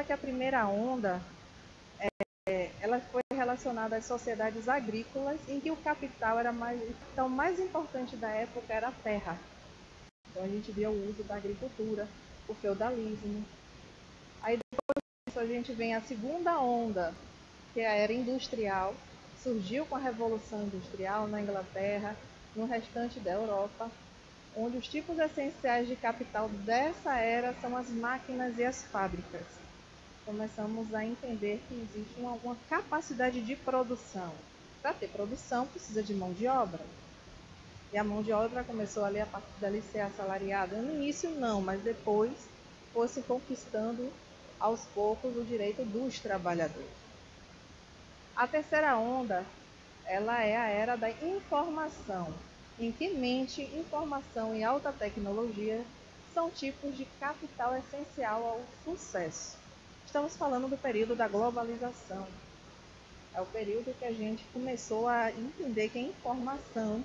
fala que a primeira onda ela foi relacionada às sociedades agrícolas em que o capital era mais, o capital mais importante da época era a terra. Então a gente vê o uso da agricultura, o feudalismo. Aí depois disso a gente vem a segunda onda, que é a era industrial, surgiu com a Revolução Industrial na Inglaterra, no restante da Europa, onde os tipos essenciais de capital dessa era são as máquinas e as fábricas. Começamos a entender que existe uma capacidade de produção. Para ter produção precisa de mão de obra. E a mão de obra começou ali a partir dali ser assalariada. No início não, mas depois foi se conquistando aos poucos o direito dos trabalhadores. A terceira onda, ela é a era da informação, em que mente, informação e alta tecnologia são tipos de capital essencial ao sucesso. Estamos falando do período da globalização. É o período que a gente começou a entender que a informação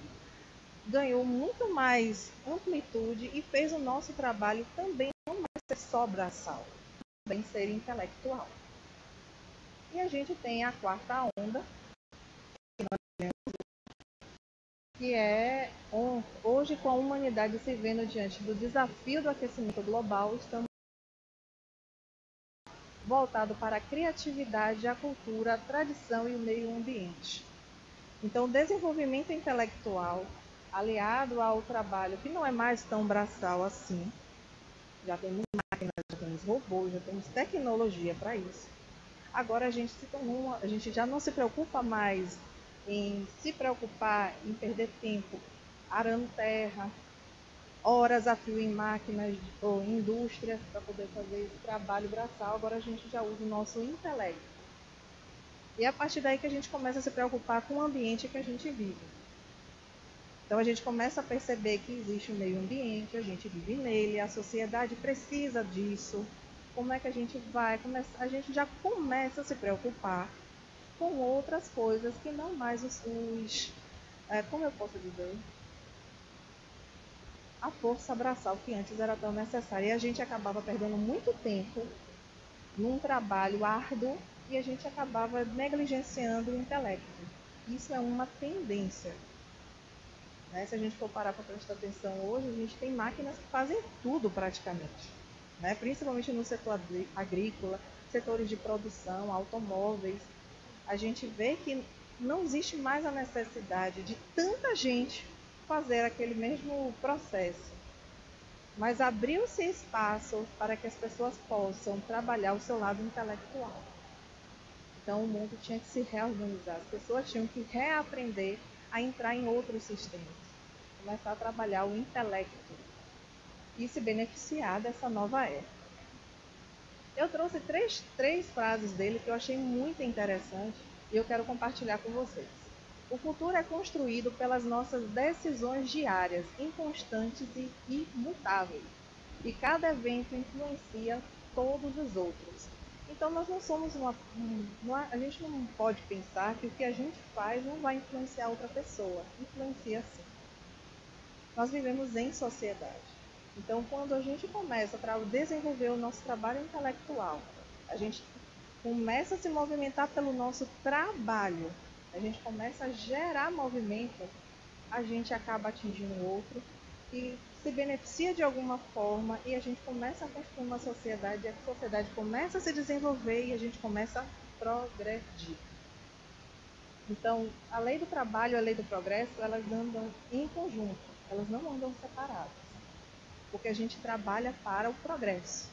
ganhou muito mais amplitude e fez o nosso trabalho também não mais ser só braçal, também ser intelectual. E a gente tem a quarta onda, que é hoje, com a humanidade se vendo diante do desafio do aquecimento global, estamos voltados para a criatividade, a cultura, a tradição e o meio ambiente. Então, o desenvolvimento intelectual, aliado ao trabalho que não é mais tão braçal assim, já temos máquinas, já temos robôs, já temos tecnologia para isso. Agora a gente já não se preocupa mais em se preocupar em perder tempo arando terra, horas a fio em máquinas ou indústrias para poder fazer esse trabalho braçal. Agora a gente já usa o nosso intelecto. E é a partir daí que a gente começa a se preocupar com o ambiente que a gente vive. Então a gente começa a perceber que existe um meio ambiente, a gente vive nele, a sociedade precisa disso. Como é que a gente vai? A gente já começa a se preocupar com outras coisas que não mais como eu posso dizer, a força braçal que antes era tão necessária. E a gente acabava perdendo muito tempo num trabalho árduo e a gente acabava negligenciando o intelecto. Isso é uma tendência. Né? Se a gente for parar para prestar atenção hoje, a gente tem máquinas que fazem tudo praticamente. Né? Principalmente no setor agrícola, setores de produção, automóveis. A gente vê que não existe mais a necessidade de tanta gente fazer aquele mesmo processo. Mas abriu-se espaço para que as pessoas possam trabalhar o seu lado intelectual. Então o mundo tinha que se reorganizar, as pessoas tinham que reaprender a entrar em outros sistemas, começar a trabalhar o intelecto e se beneficiar dessa nova era. Eu trouxe três frases dele que eu achei muito interessante e eu quero compartilhar com vocês. O futuro é construído pelas nossas decisões diárias, inconstantes e imutáveis. E cada evento influencia todos os outros. Então nós não somos a gente não pode pensar que o que a gente faz não vai influenciar outra pessoa. Influencia sim. Nós vivemos em sociedade. Então quando a gente começa a desenvolver o nosso trabalho intelectual, a gente começa a se movimentar pelo nosso trabalho, a gente começa a gerar movimento, a gente acaba atingindo o outro e se beneficia de alguma forma e a gente começa a construir uma sociedade, e a sociedade começa a se desenvolver e a gente começa a progredir. Então, a lei do trabalho e a lei do progresso, elas andam em conjunto, elas não andam separadas, porque a gente trabalha para o progresso.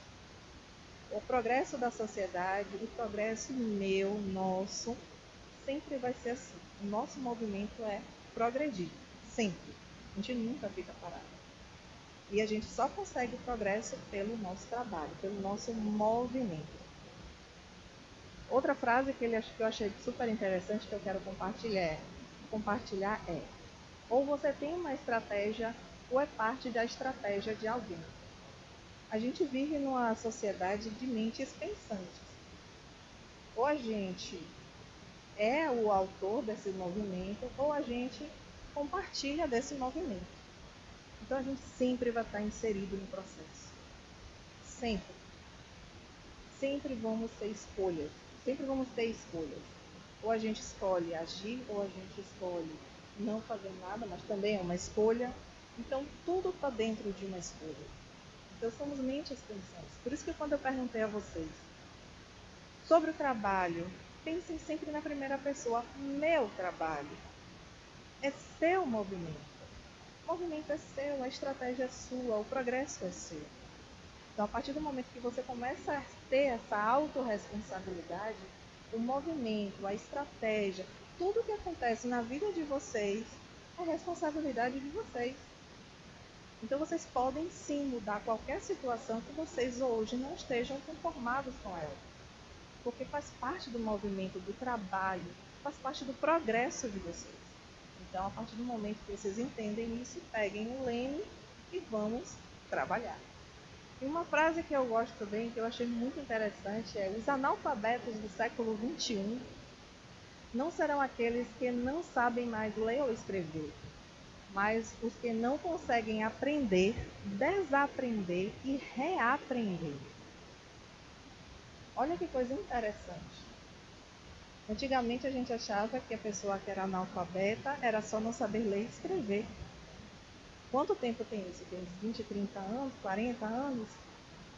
O progresso da sociedade, o progresso meu, nosso, sempre vai ser assim. O nosso movimento é progredir, sempre. A gente nunca fica parado. E a gente só consegue o progresso pelo nosso trabalho, pelo nosso movimento. Outra frase que eu achei super interessante que eu quero compartilhar é: ou você tem uma estratégia ou é parte da estratégia de alguém. A gente vive numa sociedade de mentes pensantes. Ou a gente é o autor desse movimento, ou a gente compartilha desse movimento. Então a gente sempre vai estar inserido no processo. Sempre. sempre vamos ter escolhas. Sempre vamos ter escolhas. Ou a gente escolhe agir, ou a gente escolhe não fazer nada, mas também é uma escolha. Então, tudo está dentro de uma escolha. Então, somos mentes pensantes. Por isso que quando eu perguntei a vocês sobre o trabalho, pensem sempre na primeira pessoa. Meu trabalho é seu movimento. O movimento é seu, a estratégia é sua, o progresso é seu. Então, a partir do momento que você começa a ter essa autorresponsabilidade, o movimento, a estratégia, tudo que acontece na vida de vocês é responsabilidade de vocês. Então, vocês podem sim mudar qualquer situação que vocês hoje não estejam conformados com ela. Porque faz parte do movimento, do trabalho, faz parte do progresso de vocês. Então, a partir do momento que vocês entendem isso, peguem o leme e vamos trabalhar. E uma frase que eu gosto também, que eu achei muito interessante, é: os analfabetos do século XXI não serão aqueles que não sabem mais ler ou escrever, mas os que não conseguem aprender, desaprender e reaprender. Olha que coisa interessante. Antigamente a gente achava que a pessoa que era analfabeta era só não saber ler e escrever. Quanto tempo tem isso? Tem uns 20, 30 anos, 40 anos?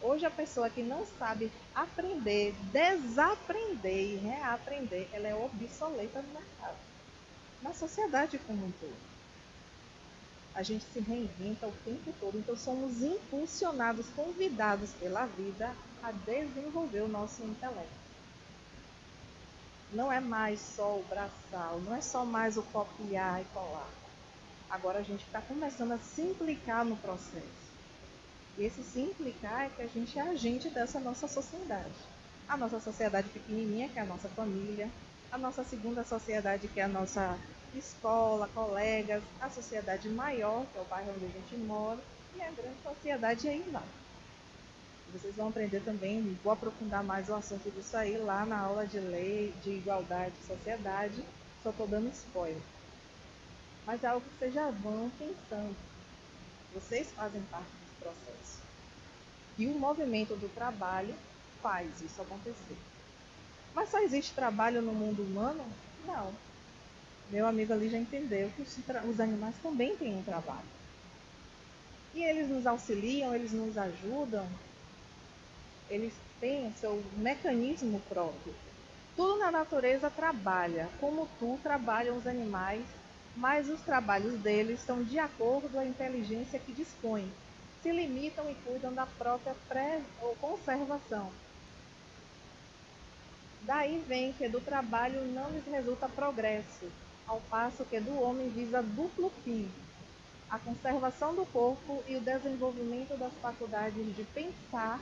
Hoje a pessoa que não sabe aprender, desaprender e reaprender, ela é obsoleta no mercado. Na sociedade como um todo. A gente se reinventa o tempo todo, então somos impulsionados, convidados pela vida a desenvolver o nosso intelecto. Não é mais só o braçal, não é só mais o copiar e colar. Agora a gente está começando a se implicar no processo. E esse se implicar é que a gente é agente dessa nossa sociedade. A nossa sociedade pequenininha, que é a nossa família, a nossa segunda sociedade, que é a nossa escola, colegas, a sociedade maior, que é o bairro onde a gente mora, e a grande sociedade aí vai. Vocês vão aprender também, vou aprofundar mais o assunto disso aí lá na aula de lei, de igualdade e sociedade, só estou dando spoiler. Mas é algo que vocês já vão pensando. Vocês fazem parte desse processo. E o movimento do trabalho faz isso acontecer. Mas só existe trabalho no mundo humano? Não. Meu amigo ali já entendeu que os animais também têm um trabalho. E eles nos auxiliam, eles nos ajudam, eles têm o seu mecanismo próprio. Tudo na natureza trabalha, como tu trabalham os animais, mas os trabalhos deles estão de acordo com a inteligência que dispõem. Se limitam e cuidam da própria conservação. Daí vem que do trabalho não lhes resulta progresso, ao passo que do homem visa duplo fim, a conservação do corpo e o desenvolvimento das faculdades de pensar,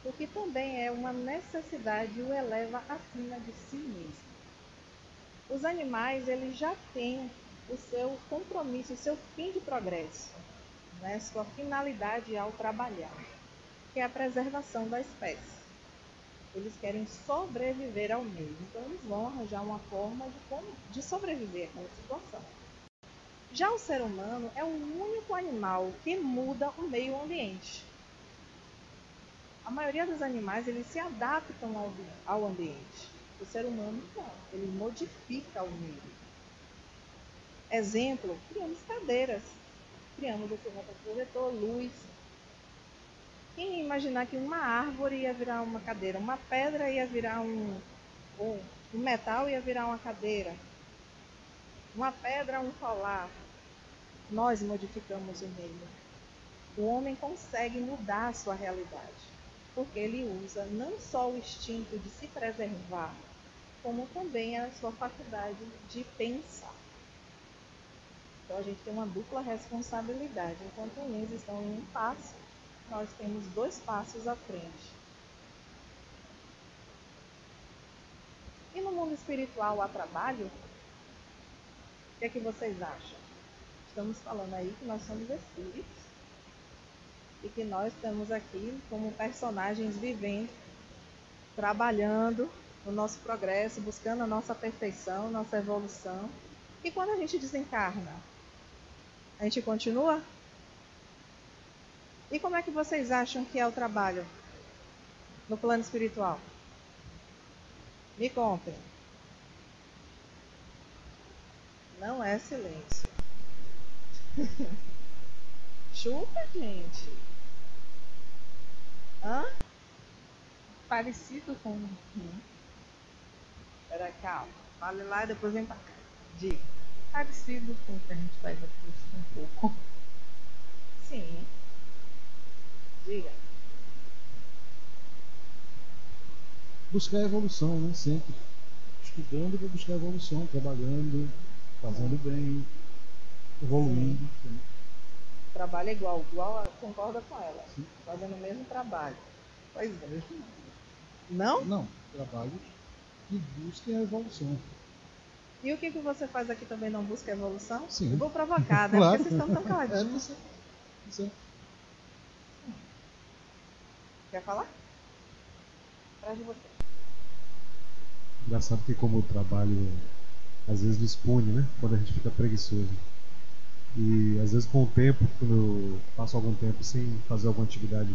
o que também é uma necessidade e o eleva acima de si mesmo. Os animais, eles já têm o seu compromisso, o seu fim de progresso, né? Sua finalidade ao trabalhar, que é a preservação da espécie. Eles querem sobreviver ao meio, então eles vão arranjar uma forma de sobreviver àquela situação. Já o ser humano é o único animal que muda o meio ambiente. A maioria dos animais, eles se adaptam ao ambiente. O ser humano não, ele modifica o meio. Exemplo, criamos cadeiras, criamos equipamento projetor, luz. Quem ia imaginar que uma árvore ia virar uma cadeira, uma pedra ia virar um metal ia virar uma cadeira, uma pedra um colar. Nós modificamos o meio. O homem consegue mudar a sua realidade, porque ele usa não só o instinto de se preservar, como também a sua faculdade de pensar. Então a gente tem uma dupla responsabilidade. Enquanto uns estão em um passo, nós temos 2 passos à frente. E no mundo espiritual há trabalho? O que é que vocês acham? Estamos falando aí que nós somos espíritos e que nós estamos aqui como personagens vivendo, trabalhando no nosso progresso, buscando a nossa perfeição, nossa evolução. E quando a gente desencarna, a gente continua? E como é que vocês acham que é o trabalho? no plano espiritual? Me contem. Não é silêncio. Chuta, gente. Hã? Parecido com. Pera, calma. Fale lá e depois vem pra cá. Diga. Parecido com o que a gente faz aqui um pouco. Sim. Diga. Buscar a evolução, né? Sempre. Estudando para buscar a evolução, trabalhando, fazendo bem, evoluindo. O trabalho é igual, concorda com ela. Sim. Fazendo o mesmo trabalho. Pois é. Não? Não, trabalho que busquem a evolução. E o que você faz aqui também não busca evolução? Sim. Eu vou provocar, né? Claro. Porque vocês estão tão caladinhos. Sim. Quer falar? Atrás de você. Engraçado que como o trabalho às vezes dispune, né? Quando a gente fica preguiçoso. E às vezes com o tempo, quando eu passo algum tempo sem fazer alguma atividade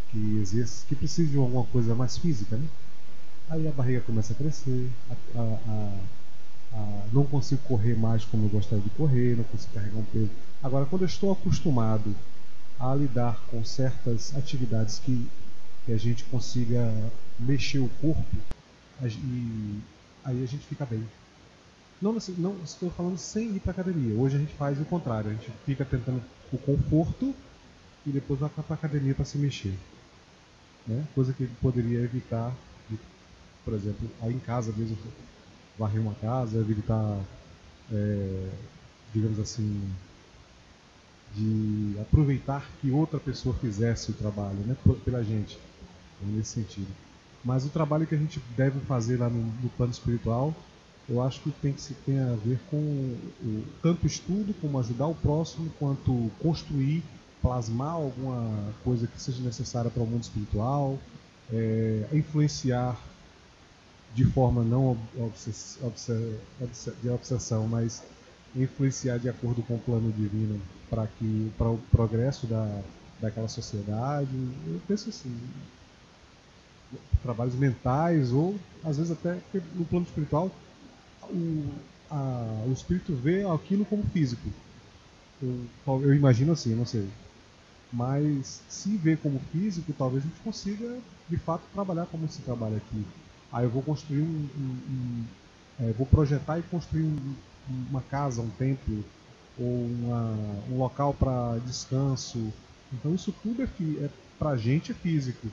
que exerce, que precise de alguma coisa mais física, né? Aí a barriga começa a crescer, não consigo correr mais como eu gostaria de correr, não consigo carregar um peso. Agora, quando eu estou acostumado a lidar com certas atividades que a gente consiga mexer o corpo, e aí a gente fica bem. Não estou falando sem ir para academia. Hoje a gente faz o contrário, a gente fica tentando o conforto e depois vai para a academia para se mexer, né? Coisa que poderia evitar, por exemplo, aí em casa mesmo, varrer uma casa, evitar, digamos assim, de aproveitar que outra pessoa fizesse o trabalho, né, pela gente, nesse sentido. Mas o trabalho que a gente deve fazer lá no plano espiritual, eu acho que tem a ver com tanto estudo, como ajudar o próximo, quanto construir, plasmar alguma coisa que seja necessária para o mundo espiritual, influenciar de forma não de obsessão, mas influenciar de acordo com o plano divino para o progresso daquela sociedade. Eu penso assim, trabalhos mentais ou às vezes até no plano espiritual o espírito vê aquilo como físico. Eu imagino assim, não sei. Mas se vê como físico, talvez a gente consiga de fato trabalhar como se trabalha aqui. Aí eu vou construir vou projetar e construir uma casa, um templo ou um local para descanso. Então isso tudo para a gente é físico,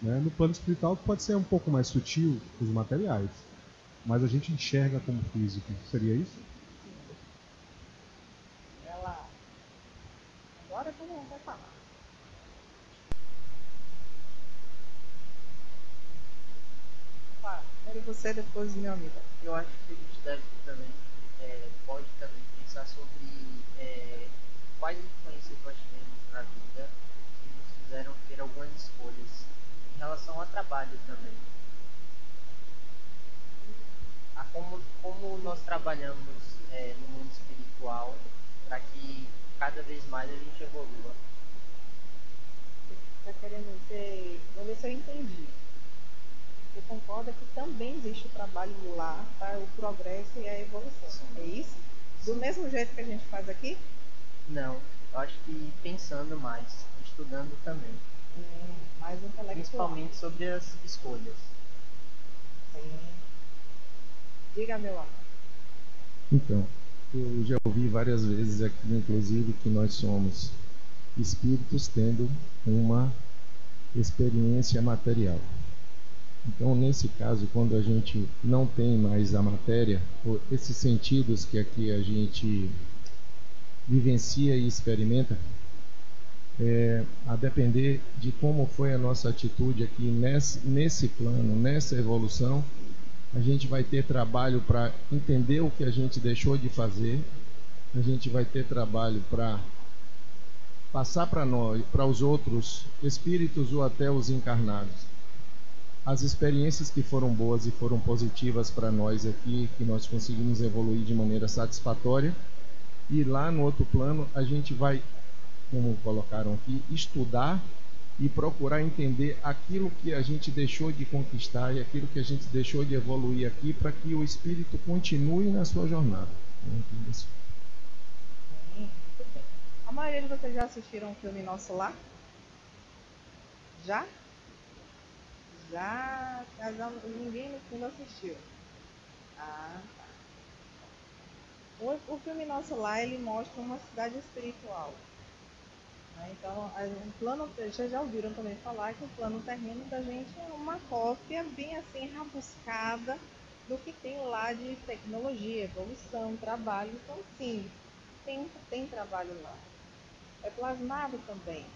né? No plano espiritual pode ser um pouco mais sutil os materiais, mas a gente enxerga como físico. Seria isso? Ela. Agora todo mundo vai falar. Primeiro você, depois meu amigo. Eu acho que a gente deve também, pode também pensar sobre quais influências nós tivemos na vida que nos fizeram ter algumas escolhas em relação ao trabalho também. Como nós trabalhamos no mundo espiritual para que cada vez mais a gente evolua. Você está querendo dizer, vou ver se eu entendi. Você concorda que também existe o trabalho lá para o progresso e a evolução? Sim. É isso? Do mesmo jeito que a gente faz aqui? Não, eu acho que pensando mais, estudando também. Mais intelectual. Principalmente sobre as escolhas. Sim. Diga, meu amor. Então, eu já ouvi várias vezes aqui, inclusive, que nós somos espíritos tendo uma experiência material. Então, nesse caso, quando a gente não tem mais a matéria, esses sentidos que aqui a gente vivencia e experimenta, a depender de como foi a nossa atitude aqui nesse plano, nessa evolução, a gente vai ter trabalho para entender o que a gente deixou de fazer, a gente vai ter trabalho para passar para nós, para os outros espíritos ou até os encarnados, as experiências que foram boas e foram positivas para nós aqui, que nós conseguimos evoluir de maneira satisfatória, e lá no outro plano a gente vai, como colocaram aqui, estudar e procurar entender aquilo que a gente deixou de conquistar e aquilo que a gente deixou de evoluir aqui para que o espírito continue na sua jornada. Sim, muito bem. A maioria de vocês já assistiram o filme Nosso Lar? Já? Já? Ninguém no fundo assistiu. Ah, tá. O filme Nosso Lar, ele mostra uma cidade espiritual. Né? Então, o plano, vocês já ouviram também falar que o plano terreno da gente é uma cópia bem assim rabuscada do que tem lá de tecnologia, evolução, trabalho. Então, sim, tem trabalho lá. É plasmado também.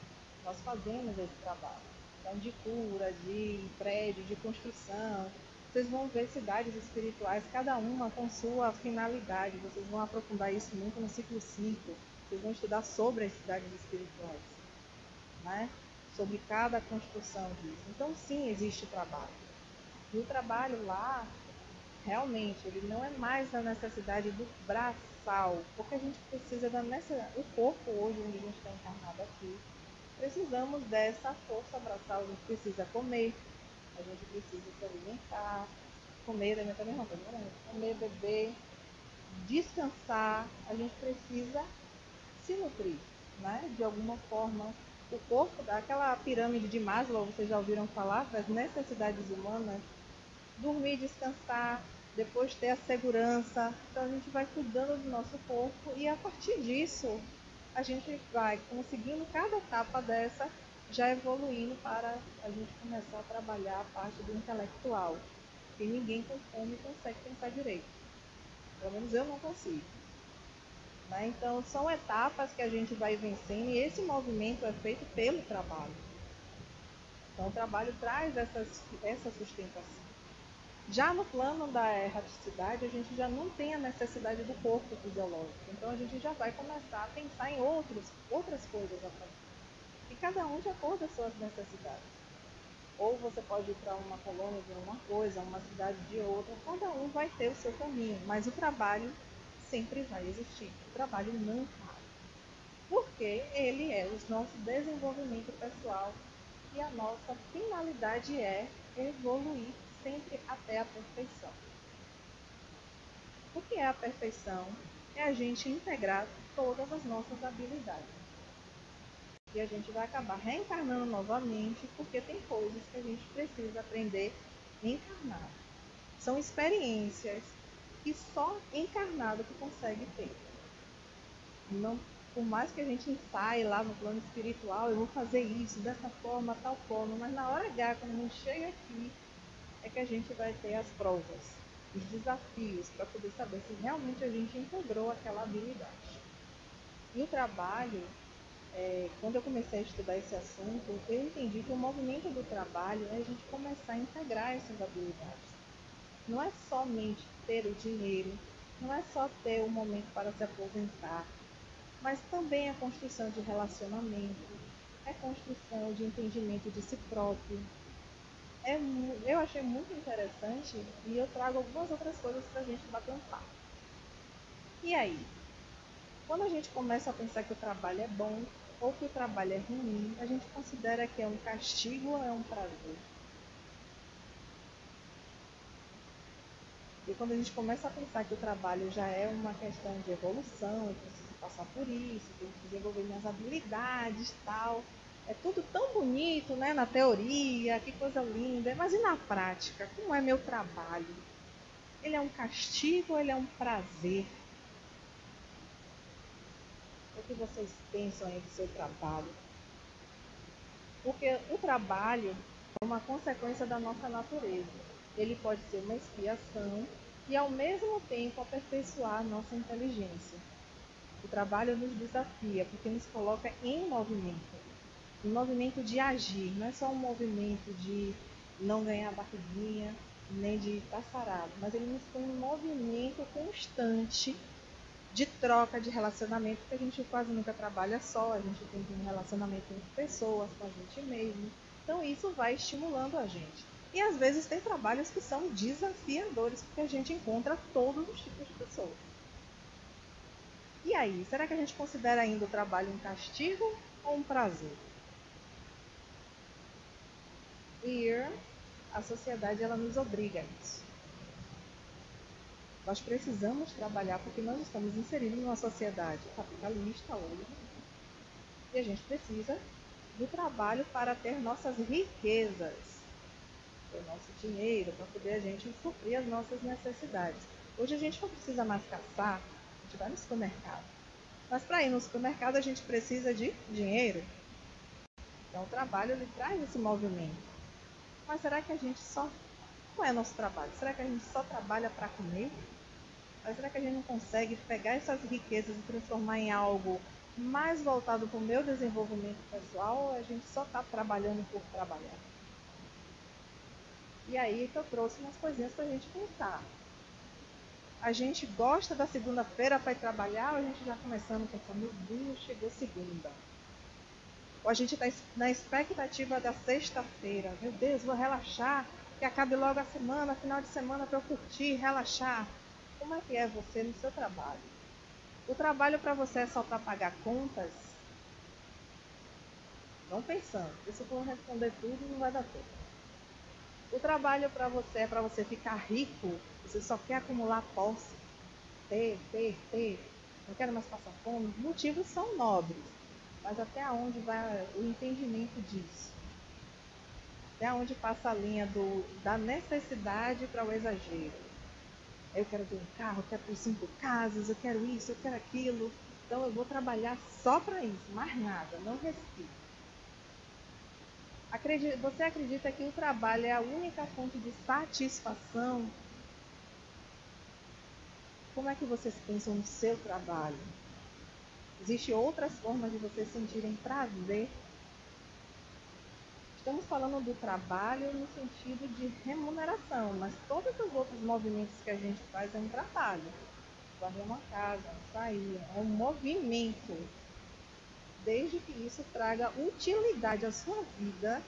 Nós fazemos esse trabalho. Então, de cura, de prédio, de construção. Vocês vão ver cidades espirituais, cada uma com sua finalidade. Vocês vão aprofundar isso muito no ciclo 5. Vocês vão estudar sobre as cidades espirituais, né? Sobre cada construção disso. Então, sim, existe trabalho. E o trabalho lá, realmente, ele não é mais a necessidade do braçal, porque a gente precisa o corpo hoje, onde a gente está encarnado aqui, precisamos dessa força braçal, a gente precisa comer, a gente precisa se alimentar, comer, alimentar mesmo, comer, beber, descansar, a gente precisa se nutrir, né? De alguma forma. O corpo, daquela pirâmide de Maslow, vocês já ouviram falar, das necessidades humanas, dormir, descansar, depois ter a segurança. Então a gente vai cuidando do nosso corpo e a partir disso a gente vai conseguindo cada etapa dessa, já evoluindo para a gente começar a trabalhar a parte do intelectual. E ninguém com fome consegue pensar direito. Pelo menos eu não consigo. Né? Então são etapas que a gente vai vencendo e esse movimento é feito pelo trabalho. Então o trabalho traz essa sustentação. Já no plano da erraticidade, a gente já não tem a necessidade do corpo fisiológico. Então a gente já vai começar a pensar em outras coisas a fazer. E cada um de acordo com as suas necessidades. Ou você pode ir para uma colônia de uma coisa, uma cidade de outra, cada um vai ter o seu caminho, mas o trabalho sempre vai existir. O trabalho não para. Porque ele é o nosso desenvolvimento pessoal e a nossa finalidade é evoluir sempre até a perfeição. O que é a perfeição? É a gente integrar todas as nossas habilidades. E a gente vai acabar reencarnando novamente, porque tem coisas que a gente precisa aprender encarnado. São experiências que só encarnado que consegue ter. Não, por mais que a gente ensaie lá no plano espiritual, eu vou fazer isso, dessa forma, tal forma, mas na hora H, quando a gente chega aqui, é que a gente vai ter as provas, os desafios, para poder saber se realmente a gente integrou aquela habilidade. E o trabalho, quando eu comecei a estudar esse assunto, eu entendi que o movimento do trabalho é a gente começar a integrar essas habilidades. Não é somente ter o dinheiro, não é só ter um momento para se aposentar, mas também a construção de relacionamento, a construção de entendimento de si próprio. Eu achei muito interessante e eu trago algumas outras coisas para a gente bater um papo. E aí? Quando a gente começa a pensar que o trabalho é bom ou que o trabalho é ruim, a gente considera que é um castigo ou é um prazer? E quando a gente começa a pensar que o trabalho já é uma questão de evolução, eu preciso passar por isso, tenho que desenvolver minhas habilidades e tal, é tudo tão bonito, né, na teoria, que coisa linda, mas e na prática? Como é meu trabalho? Ele é um castigo ou ele é um prazer? O que vocês pensam aí do seu trabalho? Porque o trabalho é uma consequência da nossa natureza. Ele pode ser uma expiação e, ao mesmo tempo, aperfeiçoar a nossa inteligência. O trabalho nos desafia, porque nos coloca em movimento. Um movimento de agir, não é só um movimento de não ganhar barriguinha, nem de estar sarado, mas ele nos põe em movimento constante de troca, de relacionamento, porque a gente quase nunca trabalha só, a gente tem um relacionamento com pessoas, com a gente mesmo. Então isso vai estimulando a gente. E às vezes tem trabalhos que são desafiadores, porque a gente encontra todos os tipos de pessoas. E aí, será que a gente considera ainda o trabalho um castigo ou um prazer? E a sociedade ela nos obriga a isso. Nós precisamos trabalhar porque nós estamos inseridos numa sociedade capitalista hoje e a gente precisa do trabalho para ter nossas riquezas, o nosso dinheiro, para poder a gente suprir as nossas necessidades. Hoje a gente não precisa mais caçar, a gente vai no supermercado. Mas para ir no supermercado a gente precisa de dinheiro. Então o trabalho ele traz esse movimento. Mas será que a gente só... Qual é o nosso trabalho? Será que a gente só trabalha para comer? Mas será que a gente não consegue pegar essas riquezas e transformar em algo mais voltado para o meu desenvolvimento pessoal, ou a gente só está trabalhando por trabalhar? E aí que eu trouxe umas coisinhas para a gente pensar. A gente gosta da segunda-feira para ir trabalhar, ou a gente já começando a pensar, meu Deus, chegou segunda. Ou a gente está na expectativa da sexta-feira, meu Deus, vou relaxar, que acabe logo a semana, final de semana para eu curtir, relaxar. Como é que é você no seu trabalho? O trabalho para você é só para pagar contas? Não pensando, porque se eu for responder tudo, não vai dar tempo. O trabalho para você é para você ficar rico, você só quer acumular posse, ter, não quero mais passar fome. Motivos são nobres, mas até onde vai o entendimento disso? Até onde passa a linha da necessidade para o exagero? Eu quero ter um carro, eu quero ter 5 casas, eu quero isso, eu quero aquilo. Então eu vou trabalhar só para isso, mais nada, não respiro. Você acredita que o trabalho é a única fonte de satisfação? Como é que vocês pensam no seu trabalho? Existem outras formas de vocês sentirem prazer? Estamos falando do trabalho no sentido de remuneração, mas todos os outros movimentos que a gente faz é um trabalho. Varrer uma casa, sair, é um movimento. Desde que isso traga utilidade à sua vida,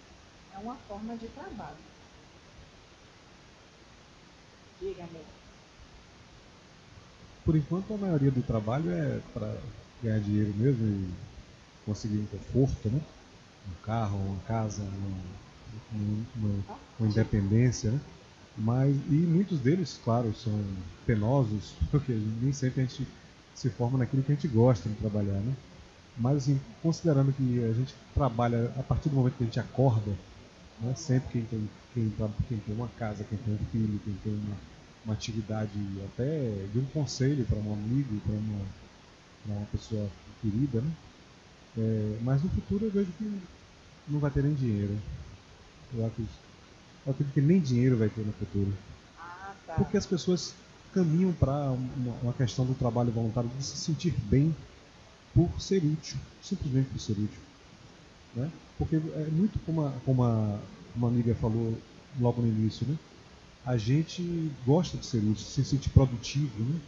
é uma forma de trabalho. Diga, amor. Por enquanto, a maioria do trabalho é para ganhar dinheiro mesmo e conseguir um conforto, né? Um carro, uma casa, uma independência, né? E muitos deles, claro, são penosos, porque nem sempre a gente se forma naquilo que a gente gosta de trabalhar, né? Mas, assim, considerando que a gente trabalha a partir do momento que a gente acorda, né? Sempre quem tem uma casa, quem tem um filho, quem tem uma atividade, até de um conselho para um amigo, para uma pessoa querida, né? Mas no futuro eu vejo que não vai ter nem dinheiro. Eu acredito que nem dinheiro vai ter no futuro. Tá. Porque as pessoas caminham para uma questão do trabalho voluntário, de se sentir bem por ser útil, simplesmente por ser útil, né? Porque é muito como uma amiga falou logo no início, né? A gente gosta de ser útil, se sentir produtivo, né?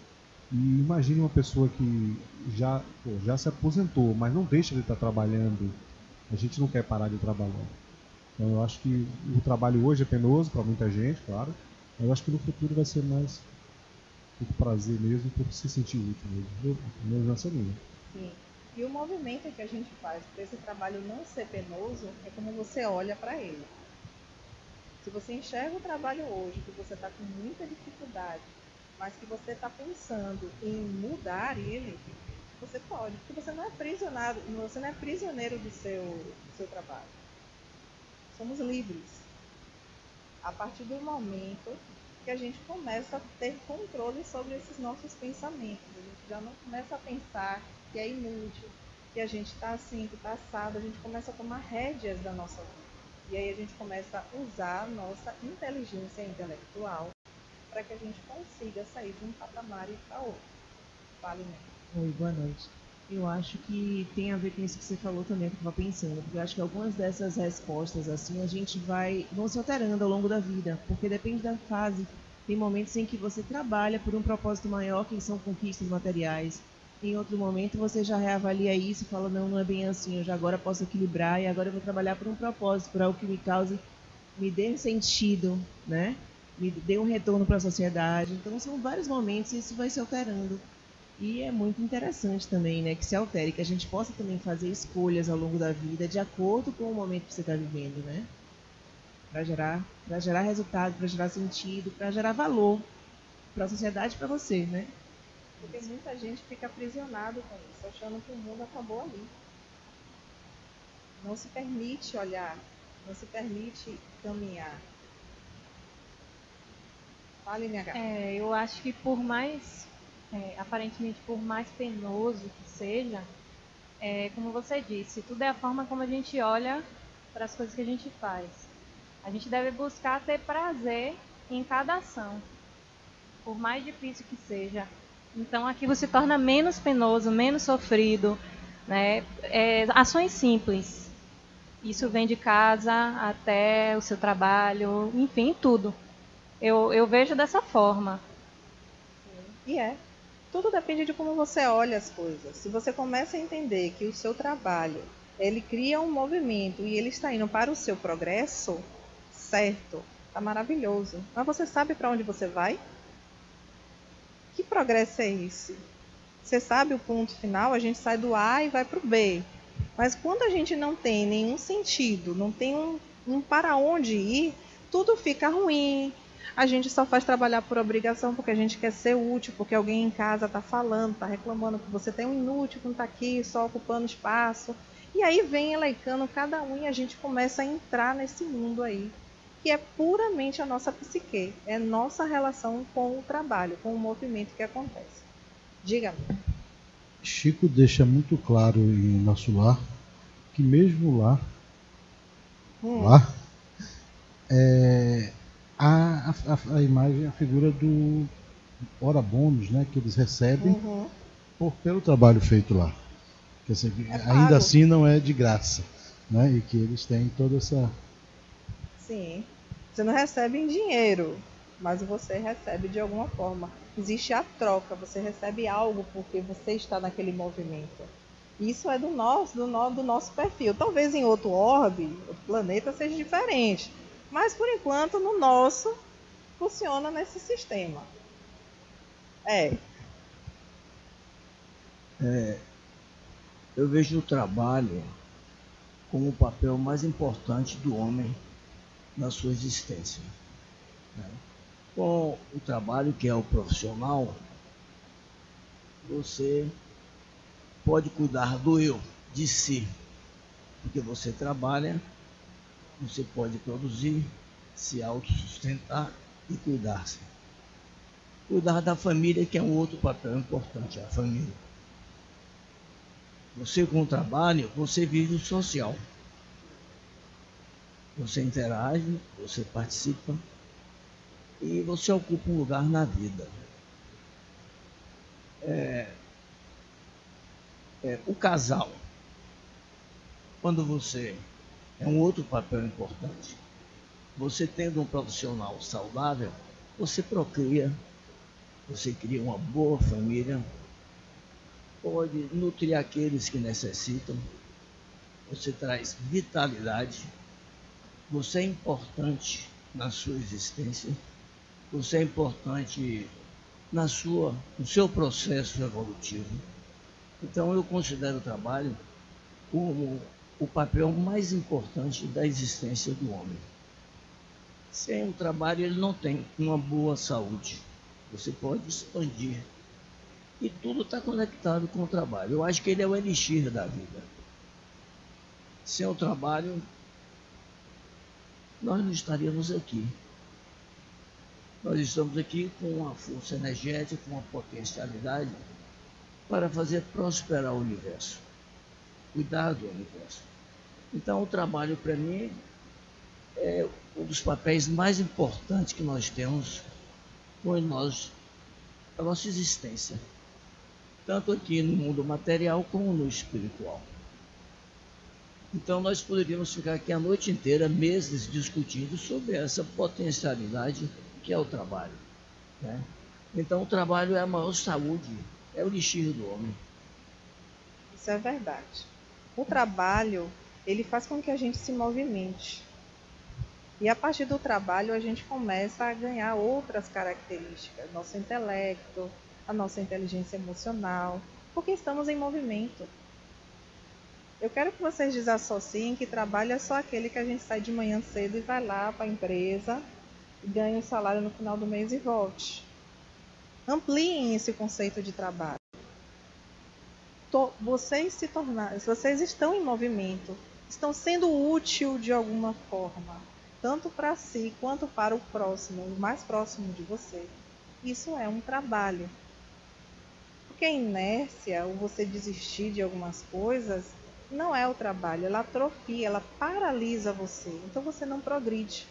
E imagine uma pessoa que já se aposentou, mas não deixa de estar trabalhando. A gente não quer parar de trabalhar. Então eu acho que o trabalho hoje é penoso para muita gente, claro, mas eu acho que no futuro vai ser mais por prazer mesmo, por se sentir útil mesmo. Mesmo nessa linha. Sim. E o movimento que a gente faz para esse trabalho não ser penoso é como você olha para ele. Se você enxerga o trabalho hoje, que você está com muita dificuldade, mas que você está pensando em mudar ele, você pode, porque você não é prisioneiro do seu trabalho. Somos livres. A partir do momento que a gente começa a ter controle sobre esses nossos pensamentos, a gente já não começa a pensar que é inútil, que a gente está assim, que está assado, a gente começa a tomar rédeas da nossa vida. E aí a gente começa a usar a nossa inteligência intelectual para que a gente consiga sair de um patamar e ir para outro. Fale mesmo. Oi, boa noite. Eu acho que tem a ver com isso que você falou também, que eu estava pensando, porque eu acho que algumas dessas respostas, assim, a gente vão se alterando ao longo da vida, porque depende da fase. Tem momentos em que você trabalha por um propósito maior, que são conquistas materiais. Em outro momento você já reavalia isso e fala, não é bem assim, eu já agora posso equilibrar e agora eu vou trabalhar por um propósito, por algo que me dê sentido, né? Me dê um retorno para a sociedade. Então são vários momentos e isso vai se alterando. E é muito interessante também, né, que se altere, que a gente possa também fazer escolhas ao longo da vida de acordo com o momento que você está vivendo, né? para gerar resultado, para gerar sentido, para gerar valor para a sociedade e para você, né? Porque muita gente fica aprisionado com isso, achando que o mundo acabou ali. Não se permite olhar, não se permite caminhar. Fale, minha gata. Eu acho que por mais, aparentemente por mais penoso que seja, como você disse, tudo é a forma como a gente olha para as coisas que a gente faz. A gente deve buscar ter prazer em cada ação, por mais difícil que seja. Então aquilo se torna menos penoso, menos sofrido, né? Ações simples. Isso vem de casa até o seu trabalho, enfim, tudo. Eu vejo dessa forma. E tudo depende de como você olha as coisas. Se você começa a entender que o seu trabalho, ele cria um movimento e ele está indo para o seu progresso, certo, tá maravilhoso. Mas você sabe para onde você vai? Que progresso é esse? Você sabe o ponto final? A gente sai do A e vai para o B. Mas quando a gente não tem nenhum sentido, não tem um para onde ir, tudo fica ruim. A gente só faz trabalhar por obrigação porque a gente quer ser útil, porque alguém em casa está falando, está reclamando que você tem um inútil que não está aqui, só ocupando espaço. E aí vem eleicando cada um e a gente começa a entrar nesse mundo aí, que é puramente a nossa psique, é nossa relação com o trabalho, com o movimento que acontece. Diga-me. Chico deixa muito claro em Nosso Lar que mesmo lá, a imagem, a figura do ora bônus, né, que eles recebem pelo trabalho feito lá. Quer dizer, ainda assim não é de graça, né, e que eles têm toda essa... Sim, você não recebe em dinheiro, mas você recebe de alguma forma. Existe a troca, você recebe algo porque você está naquele movimento. Isso é do nosso perfil. Talvez em outro orbe, outro planeta seja diferente, mas por enquanto no nosso funciona nesse sistema. Eu vejo o trabalho como o papel mais importante do homem na sua existência, né? Com o trabalho que é o profissional, você pode cuidar do eu, de si, porque você trabalha, você pode produzir, se autossustentar e cuidar-se. Cuidar da família, que é um outro papel importante, a família. Você com o trabalho, você vive o social. Você interage, você participa e você ocupa um lugar na vida. O casal, quando você é um outro papel importante, você tendo um profissional saudável, você procria, você cria uma boa família, pode nutrir aqueles que necessitam, você traz vitalidade, você é importante na sua existência, você é importante no seu processo evolutivo. Então eu considero o trabalho como o papel mais importante da existência do homem. Sem o trabalho ele não tem uma boa saúde. Você pode expandir. E tudo está conectado com o trabalho. Eu acho que ele é o elixir da vida. Sem o trabalho, nós não estaríamos aqui. Nós estamos aqui com uma força energética, com uma potencialidade para fazer prosperar o universo, cuidar do universo. Então o trabalho para mim é um dos papéis mais importantes que nós temos com a nossa existência, tanto aqui no mundo material como no espiritual. Então nós poderíamos ficar aqui a noite inteira, meses, discutindo sobre essa potencialidade que é o trabalho, né? Então o trabalho é a maior saúde, é o elixir do homem. Isso é verdade. O trabalho, ele faz com que a gente se movimente. E a partir do trabalho a gente começa a ganhar outras características, nosso intelecto, a nossa inteligência emocional, porque estamos em movimento. Eu quero que vocês desassociem que trabalho é só aquele que a gente sai de manhã cedo e vai lá para a empresa, ganha o salário no final do mês e volte. Ampliem esse conceito de trabalho. Vocês estão em movimento, estão sendo útil de alguma forma, tanto para si quanto para o próximo, o mais próximo de você. Isso é um trabalho. Porque a inércia, ou você desistir de algumas coisas, não é o trabalho, ela atrofia, ela paralisa você, então você não progride.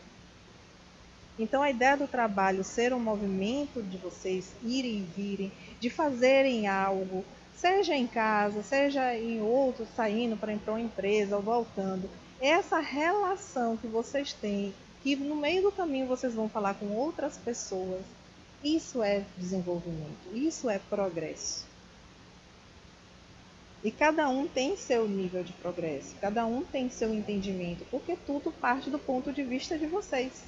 Então a ideia do trabalho ser um movimento de vocês irem e virem, de fazerem algo, seja em casa, seja em outro, saindo para entrar uma empresa ou voltando, essa relação que vocês têm, que no meio do caminho vocês vão falar com outras pessoas, isso é desenvolvimento, isso é progresso. E cada um tem seu nível de progresso, cada um tem seu entendimento, porque tudo parte do ponto de vista de vocês.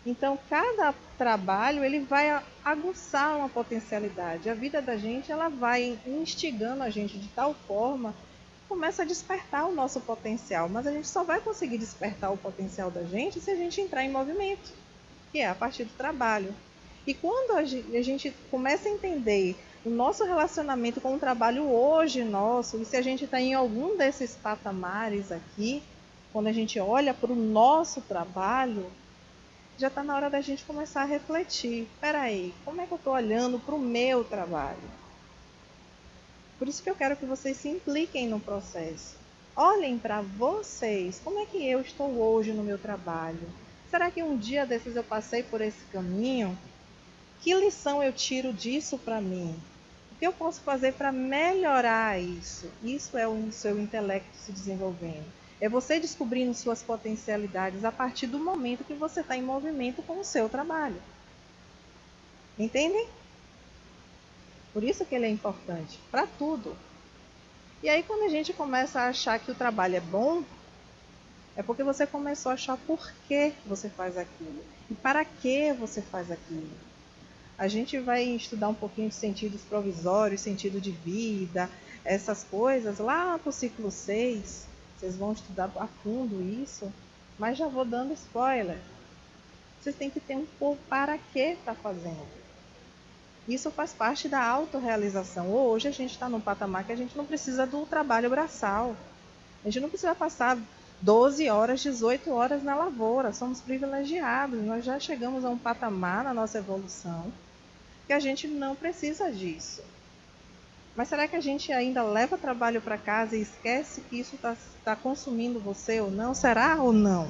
Então, cada trabalho ele vai aguçar uma potencialidade. A vida da gente ela vai instigando a gente de tal forma que começa a despertar o nosso potencial. Mas a gente só vai conseguir despertar o potencial da gente se a gente entrar em movimento, que é a partir do trabalho. E quando a gente começa a entender o nosso relacionamento com o trabalho hoje nosso, e se a gente está em algum desses patamares aqui, quando a gente olha para o nosso trabalho, já está na hora da gente começar a refletir. Espera aí, como é que eu estou olhando para o meu trabalho? Por isso que eu quero que vocês se impliquem no processo. Olhem para vocês, como é que eu estou hoje no meu trabalho? Será que um dia desses eu passei por esse caminho? Que lição eu tiro disso para mim? O que eu posso fazer para melhorar isso? Isso é o seu intelecto se desenvolvendo. É você descobrindo suas potencialidades a partir do momento que você está em movimento com o seu trabalho. Entendem? Por isso que ele é importante, para tudo. E aí quando a gente começa a achar que o trabalho é bom, é porque você começou a achar por que você faz aquilo. E para que você faz aquilo. A gente vai estudar um pouquinho de sentidos provisórios, sentido de vida, essas coisas lá para o ciclo 6. Vocês vão estudar a fundo isso, mas já vou dando spoiler. Vocês têm que ter um pouco para que está fazendo. Isso faz parte da autorrealização. Hoje a gente está num patamar que a gente não precisa do trabalho braçal. A gente não precisa passar 12 horas, 18 horas na lavoura. Somos privilegiados. Nós já chegamos a um patamar na nossa evolução que a gente não precisa disso. Mas será que a gente ainda leva trabalho para casa e esquece que isso está consumindo você ou não? Será ou não?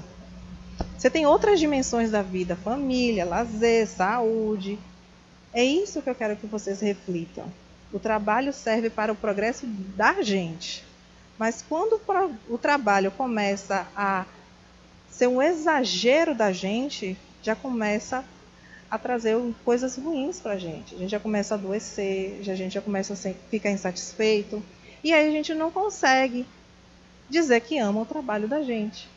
Você tem outras dimensões da vida, família, lazer, saúde. É isso que eu quero que vocês reflitam. O trabalho serve para o progresso da gente. Mas quando o trabalho começa a ser um exagero da gente, já começa a trazer coisas ruins para a gente. A gente já começa a adoecer, a gente já começa a ficar insatisfeito. E aí a gente não consegue dizer que ama o trabalho da gente.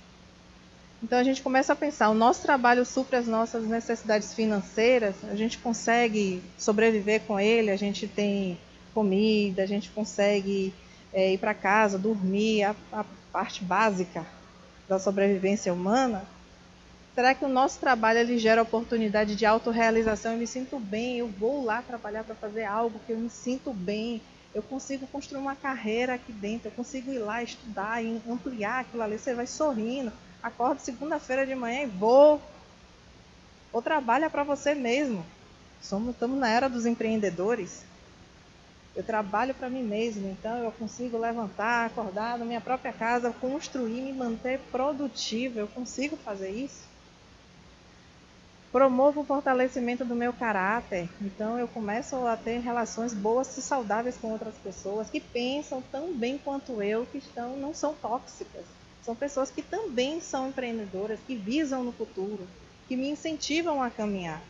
Então a gente começa a pensar, o nosso trabalho supre as nossas necessidades financeiras, a gente consegue sobreviver com ele, a gente tem comida, a gente consegue ir para casa, dormir, a parte básica da sobrevivência humana. Será que o nosso trabalho ele gera oportunidade de autorrealização? Eu me sinto bem, eu vou lá trabalhar para fazer algo que eu me sinto bem, eu consigo construir uma carreira aqui dentro, eu consigo ir lá estudar e ampliar aquilo ali, você vai sorrindo, acordo segunda-feira de manhã e vou. Ou trabalha para você mesmo. Estamos na era dos empreendedores. Eu trabalho para mim mesmo, então eu consigo levantar, acordar na minha própria casa, construir, me manter produtivo, eu consigo fazer isso. Promovo o fortalecimento do meu caráter, então eu começo a ter relações boas e saudáveis com outras pessoas que pensam tão bem quanto eu, que não são tóxicas. São pessoas que também são empreendedoras, que visam no futuro, que me incentivam a caminhar.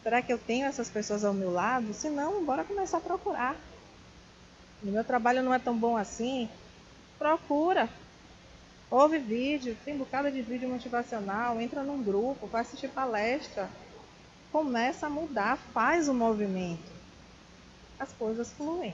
Será que eu tenho essas pessoas ao meu lado? Se não, bora começar a procurar. O meu trabalho não é tão bom assim? Procura. Ouve vídeo, tem um bocado de vídeo motivacional, entra num grupo, vai assistir palestra. Começa a mudar, faz o movimento. As coisas fluem.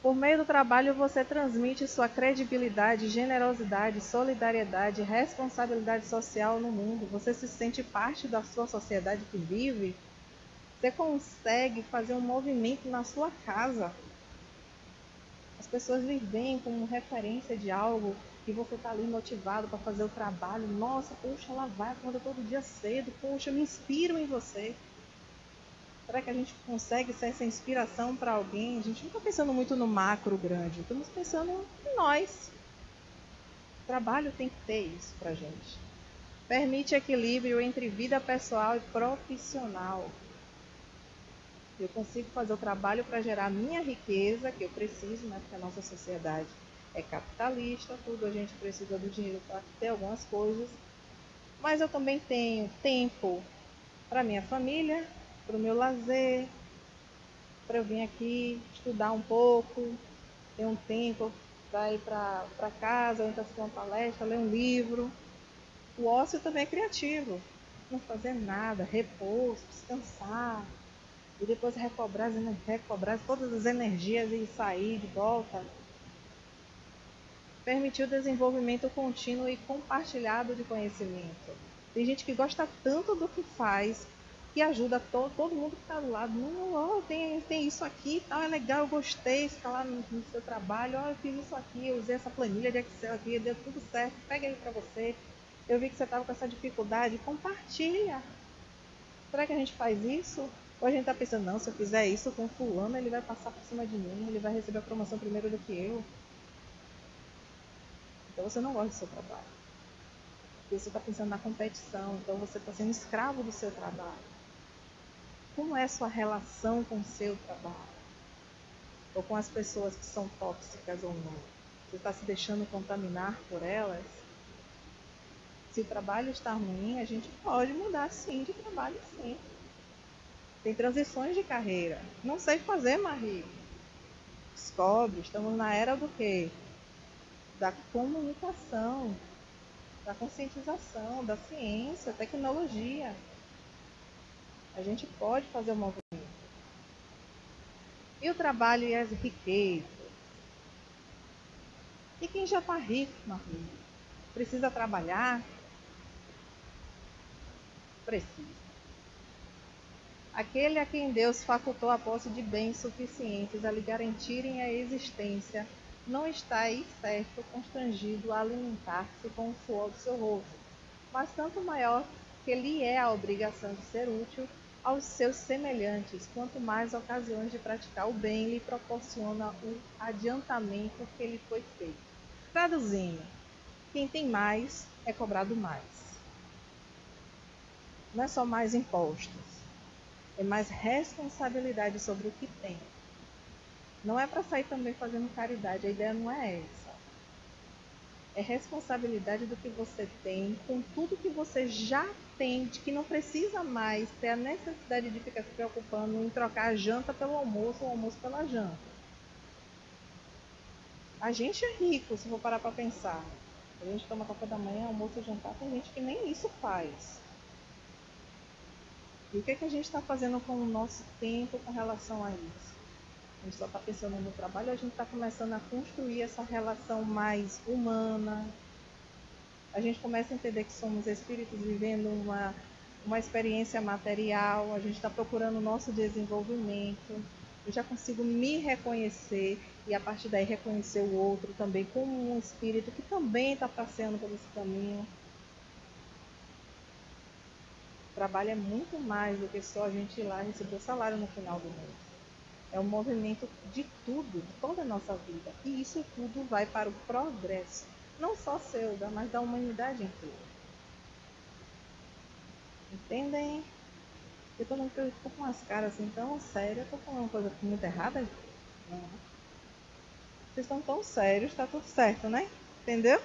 Por meio do trabalho, você transmite sua credibilidade, generosidade, solidariedade, responsabilidade social no mundo. Você se sente parte da sua sociedade que vive. Você consegue fazer um movimento na sua casa. As pessoas lhe veem como referência de algo e você está ali motivado para fazer o trabalho. Nossa, poxa, ela vai, acorda todo dia cedo. Poxa, eu me inspiro em você. Será que a gente consegue ser essa inspiração para alguém? A gente não está pensando muito no macro grande, estamos pensando em nós. O trabalho tem que ter isso para a gente. Permite equilíbrio entre vida pessoal e profissional. Eu consigo fazer o trabalho para gerar a minha riqueza, que eu preciso, né? Porque a nossa sociedade é capitalista, tudo a gente precisa do dinheiro para ter algumas coisas. Mas eu também tenho tempo para minha família, para o meu lazer, para eu vir aqui estudar um pouco, ter um tempo para ir para casa, ou então assistir uma palestra, ler um livro. O ócio também é criativo. Não fazer nada, repouso, descansar. E depois recobrar todas as energias e sair de volta. Permitir o desenvolvimento contínuo e compartilhado de conhecimento. Tem gente que gosta tanto do que faz, que ajuda todo mundo que está do lado. Não, tem isso aqui e tal, é legal, eu gostei, está lá no seu trabalho, eu fiz isso aqui, eu usei essa planilha de Excel aqui, deu tudo certo, pega aí para você. Eu vi que você estava com essa dificuldade, compartilha. Será que a gente faz isso? Ou a gente está pensando, não, se eu fizer isso com fulano, ele vai passar por cima de mim, ele vai receber a promoção primeiro do que eu. Então você não gosta do seu trabalho. Porque você está pensando na competição, então você está sendo escravo do seu trabalho. Como é a sua relação com o seu trabalho? Ou com as pessoas que são tóxicas ou não? Você está se deixando contaminar por elas? Se o trabalho está ruim, a gente pode mudar sim de trabalho, sim. Tem transições de carreira. Não sei fazer, Marie. Descobre, estamos na era do quê? Da comunicação, da conscientização, da ciência, tecnologia. A gente pode fazer um movimento. E o trabalho e as riquezas? E quem já está rico, Marie? Precisa trabalhar? Precisa. Aquele a quem Deus facultou a posse de bens suficientes a lhe garantirem a existência, não está aí certo, constrangido a alimentar-se com o suor do seu rosto, mas tanto maior que lhe é a obrigação de ser útil aos seus semelhantes, quanto mais ocasiões de praticar o bem lhe proporciona o adiantamento que lhe foi feito. Traduzindo, quem tem mais é cobrado mais. Não é só mais impostos, é mais responsabilidade sobre o que tem. Não é para sair também fazendo caridade, a ideia não é essa. É responsabilidade do que você tem com tudo que você já tem, de que não precisa mais ter a necessidade de ficar se preocupando em trocar a janta pelo almoço ou o almoço pela janta. A gente é rico, se for parar para pensar. A gente toma café da manhã, almoço e jantar, tem gente que nem isso faz. E o que a gente está fazendo com o nosso tempo com relação a isso? A gente só está pensando no trabalho, a gente está começando a construir essa relação mais humana. A gente começa a entender que somos espíritos vivendo uma experiência material, a gente está procurando o nosso desenvolvimento. Eu já consigo me reconhecer e a partir daí reconhecer o outro também como um espírito que também está passeando por esse caminho. O trabalho é muito mais do que só a gente ir lá e receber o salário no final do mês. É um movimento de tudo, de toda a nossa vida. E isso tudo vai para o progresso. Não só seu, mas da humanidade inteira. Entendem? Eu tô com umas caras assim tão sérias. Eu tô falando uma coisa muito errada? Não. Vocês estão tão sérios, tá tudo certo, né? Entendeu?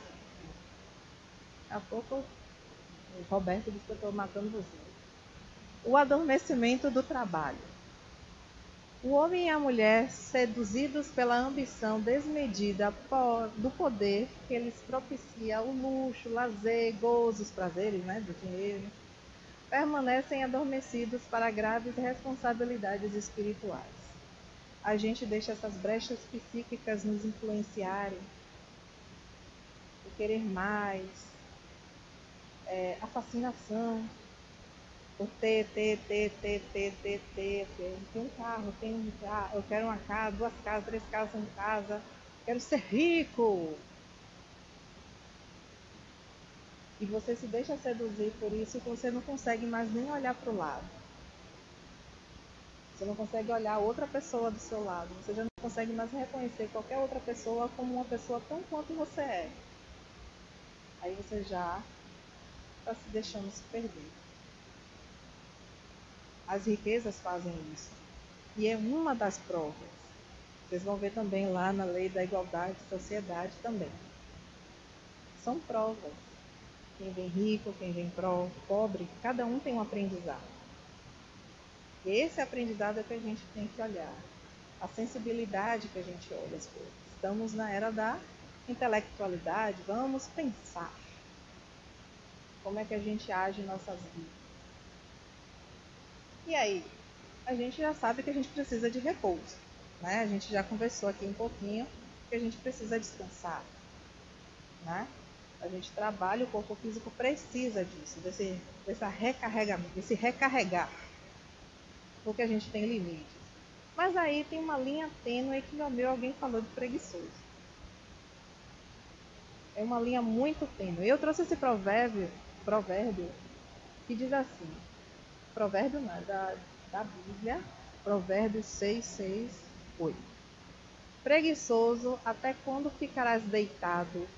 Daqui a pouco o Roberto disse que eu estou matando você. O adormecimento do trabalho. O homem e a mulher, seduzidos pela ambição desmedida do poder que lhes propicia o luxo, lazer, gozos, prazeres, né, do dinheiro, permanecem adormecidos para graves responsabilidades espirituais. a gente deixa essas brechas psíquicas nos influenciarem, o querer mais, a fascinação por ter. Eu tenho um carro, eu quero uma casa, 2 casas, 3 casas em casa, quero ser rico. E você se deixa seduzir por isso que você não consegue mais nem olhar para o lado. Você não consegue olhar outra pessoa do seu lado. Você já não consegue mais reconhecer qualquer outra pessoa como uma pessoa tão quanto você é. Aí você já está se deixando se perder. As riquezas fazem isso. E é uma das provas. Vocês vão ver também lá na lei da igualdade de sociedade também. São provas. Quem vem rico, quem vem pobre, cada um tem um aprendizado. E esse aprendizado é que a gente tem que olhar. A sensibilidade que a gente olha as coisas. Estamos na era da intelectualidade, vamos pensar. Como é que a gente age em nossas vidas. E aí? A gente já sabe que a gente precisa de repouso. Né? A gente já conversou aqui um pouquinho que a gente precisa descansar. Né? A gente trabalha, o corpo físico precisa disso, desse recarregamento, desse recarregar. Porque a gente tem limites. Mas aí tem uma linha tênue que no meu alguém falou de preguiçoso. É uma linha muito tênue. Eu trouxe esse provérbio que diz assim, provérbio não, da Bíblia, Provérbios 6, 6, 8. Preguiçoso, até quando ficarás deitado?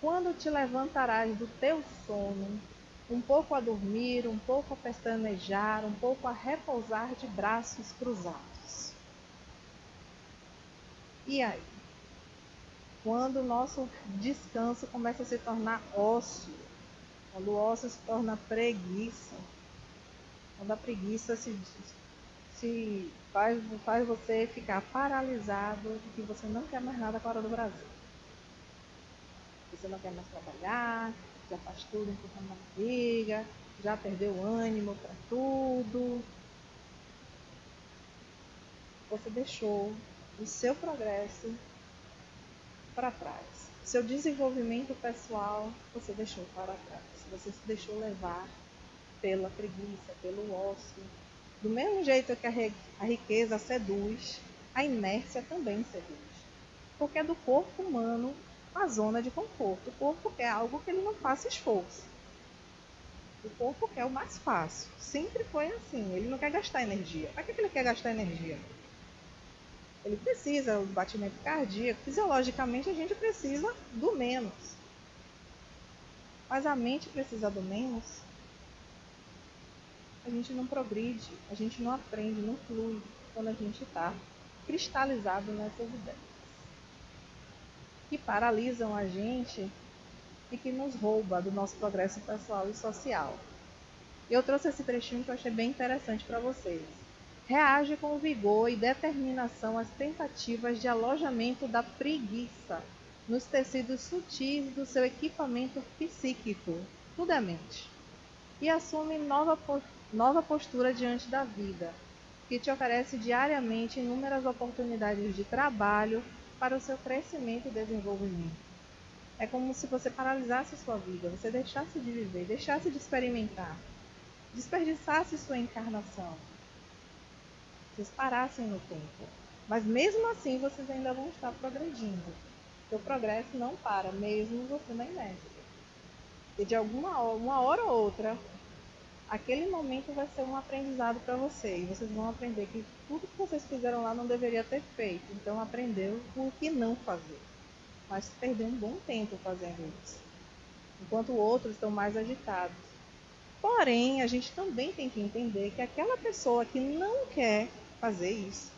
Quando te levantarás do teu sono? Um pouco a dormir, um pouco a pestanejar, um pouco a repousar de braços cruzados. E aí? Quando o nosso descanso começa a se tornar ócio, quando o ócio se torna preguiça, quando a preguiça se faz você ficar paralisado e que você não quer mais nada fora do Brasil. Você não quer mais trabalhar, já faz tudo empurrando na barriga, já perdeu o ânimo para tudo. Você deixou o seu progresso para trás. Seu desenvolvimento pessoal, você deixou para trás. Você se deixou levar pela preguiça, pelo ócio. Do mesmo jeito que a riqueza seduz, a inércia também seduz. Porque é do corpo humano a zona de conforto. O corpo quer algo que ele não faça esforço. O corpo quer o mais fácil. Sempre foi assim. Ele não quer gastar energia. Para que ele quer gastar energia? Ele precisa do batimento cardíaco. Fisiologicamente a gente precisa do menos. Mas a mente precisa do menos. A gente não progride, a gente não aprende, não flui quando a gente está cristalizado nessas ideias. Que paralisam a gente e que nos rouba do nosso progresso pessoal e social. Eu trouxe esse trechinho que eu achei bem interessante para vocês. Reage com vigor e determinação às tentativas de alojamento da preguiça nos tecidos sutis do seu equipamento psíquico, tudo é mente, e assume nova postura diante da vida, que te oferece diariamente inúmeras oportunidades de trabalho para o seu crescimento e desenvolvimento. É como se você paralisasse sua vida, você deixasse de viver, deixasse de experimentar, desperdiçasse sua encarnação. Vocês parassem no tempo. Mas mesmo assim vocês ainda vão estar progredindo. Porque o progresso não para, mesmo você na inércia. E de uma hora ou outra, aquele momento vai ser um aprendizado para vocês. Vocês vão aprender que tudo que vocês fizeram lá não deveria ter feito. Então aprendeu o que não fazer. Mas perdeu um bom tempo fazendo isso. Enquanto outros estão mais agitados. Porém, a gente também tem que entender que aquela pessoa que não quer fazer isso,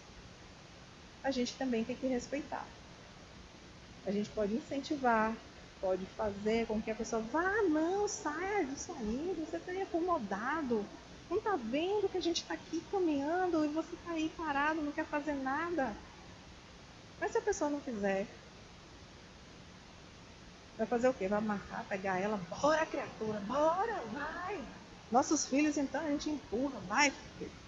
a gente também tem que respeitar. A gente pode incentivar, pode fazer com que a pessoa vá, não, saia disso aí, você está aí acomodado, não está vendo que a gente está aqui caminhando e você está aí parado, não quer fazer nada. Mas se a pessoa não quiser, vai fazer o quê? Vai amarrar, pegar ela, bora criatura, bora, vai. Nossos filhos então a gente empurra, vai filho.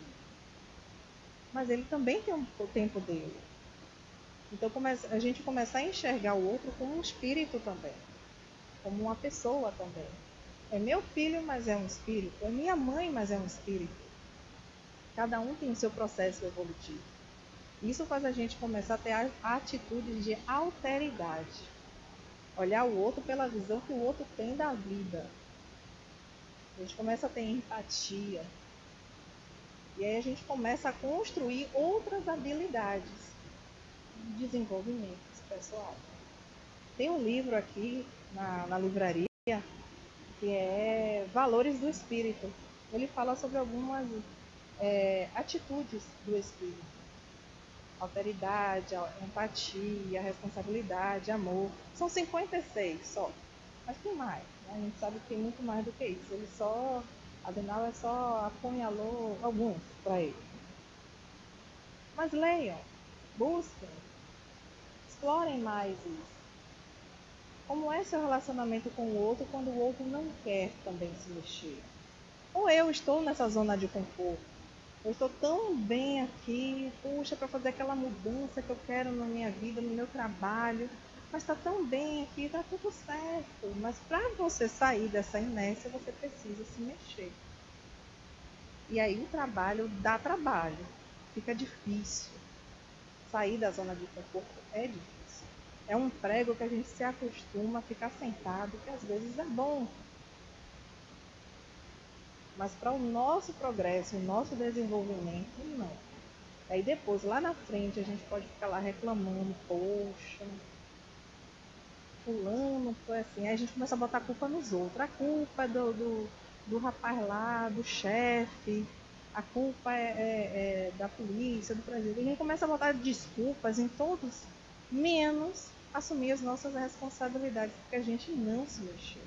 mas ele também tem o tempo dele. Então a gente começa a enxergar o outro como um espírito também, como uma pessoa também. É meu filho, mas é um espírito. É minha mãe, mas é um espírito. Cada um tem o seu processo evolutivo. Isso faz a gente começar a ter atitudes de alteridade. Olhar o outro pela visão que o outro tem da vida. A gente começa a ter empatia. E aí a gente começa a construir outras habilidades de desenvolvimento pessoal. Tem um livro aqui na livraria que é Valores do Espírito. Ele fala sobre algumas atitudes do espírito. Alteridade, empatia, responsabilidade, amor. São 56 só. Mas tem mais. Né? A gente sabe que tem muito mais do que isso. Adenauer só apunhalou alguns para ele. Mas leiam, busquem, explorem mais isso. Como é seu relacionamento com o outro quando o outro não quer também se mexer? Ou eu estou nessa zona de conforto? Eu estou tão bem aqui, puxa, para fazer aquela mudança que eu quero na minha vida, no meu trabalho, mas está tão bem aqui, está tudo certo. Mas para você sair dessa inércia, você precisa se mexer. E aí o trabalho dá trabalho, fica difícil. Sair da zona de conforto é difícil. É um prego que a gente se acostuma a ficar sentado, que às vezes é bom. Mas para o nosso progresso, o nosso desenvolvimento, não. Aí depois, lá na frente, a gente pode ficar lá reclamando, poxa, fulano foi assim. Aí a gente começa a botar a culpa nos outros. A culpa é do rapaz lá, do chefe, a culpa é da polícia, do presidente. A gente começa a botar desculpas em todos, menos assumir as nossas responsabilidades, porque a gente não se mexeu.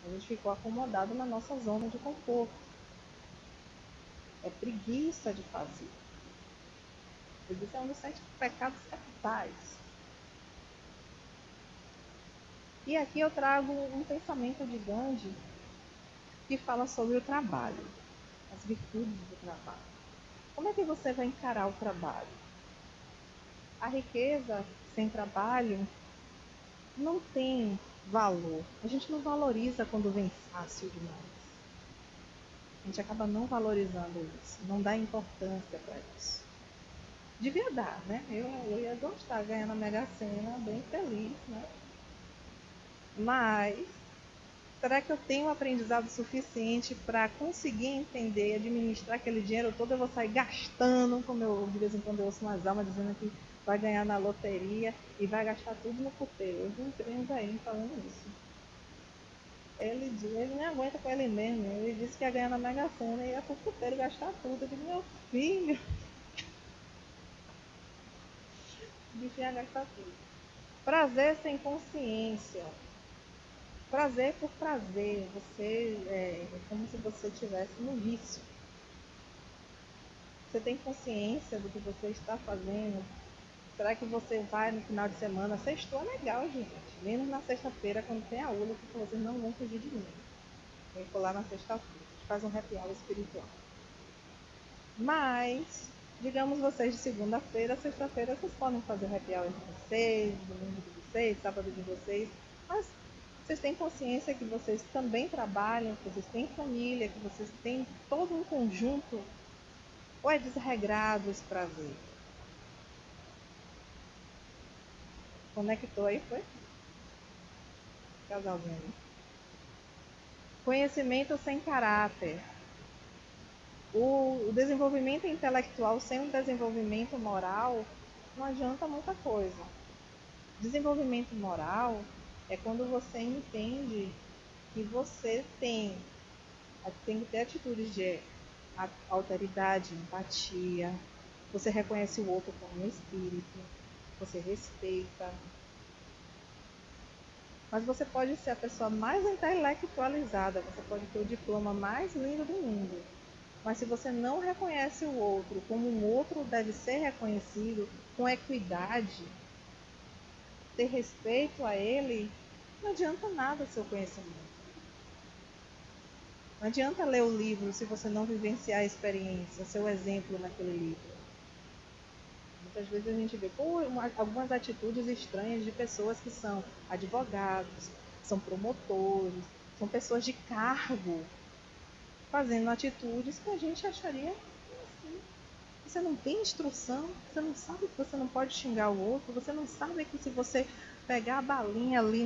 A gente ficou acomodado na nossa zona de conforto. É preguiça de fazer. Preguiça é um dos 7 pecados capitais. E aqui eu trago um pensamento de Gandhi que fala sobre o trabalho, as virtudes do trabalho. Como é que você vai encarar o trabalho? A riqueza sem trabalho não tem valor. A gente não valoriza quando vem fácil demais. A gente acaba não valorizando isso, não dá importância para isso. Devia dar, né? Eu ia gostar de ganhar na Mega Sena, bem feliz, né? Mas será que eu tenho aprendizado suficiente para conseguir entender e administrar aquele dinheiro todo? Eu vou sair gastando, como eu de vez em quando eu ouço umas almas dizendo que vai ganhar na loteria e vai gastar tudo no puteiro. Eu vi um primo aí falando isso. Ele nem aguenta com ele mesmo. Ele disse que ia ganhar na Mega Sena e ia pro puteiro gastar tudo. Eu digo, meu filho, o bicho ia gastar tudo. Prazer sem consciência. Prazer por prazer. Você é como se você estivesse no vício. Você tem consciência do que você está fazendo? Será que você vai no final de semana? Sextou é legal, gente. Menos na sexta-feira, quando tem a aula, que vocês não vão fugir de mim. Vem lá na sexta-feira. A gente faz um happy hour espiritual. Mas, digamos vocês de segunda-feira, sexta-feira, vocês podem fazer o happy hour de vocês, domingo de vocês, sábado de vocês. Mas vocês têm consciência que vocês também trabalham, que vocês têm família, que vocês têm todo um conjunto? Ou é desregrado esse prazer? Conectou aí, foi? Casalzinho. Conhecimento sem caráter. O desenvolvimento intelectual sem um desenvolvimento moral não adianta muita coisa. Desenvolvimento moral é quando você entende que você tem que ter atitudes de alteridade, empatia, você reconhece o outro como um espírito, você respeita. Mas você pode ser a pessoa mais intelectualizada, você pode ter o diploma mais lindo do mundo. Mas se você não reconhece o outro como um outro deve ser reconhecido, com equidade, ter respeito a ele, não adianta nada o seu conhecimento. Não adianta ler o livro se você não vivenciar a experiência, seu exemplo naquele livro. Muitas vezes a gente vê algumas atitudes estranhas de pessoas que são advogados, são promotores, são pessoas de cargo, fazendo atitudes que a gente acharia assim. Você não tem instrução, você não sabe que você não pode xingar o outro, você não sabe que se você pegar a balinha ali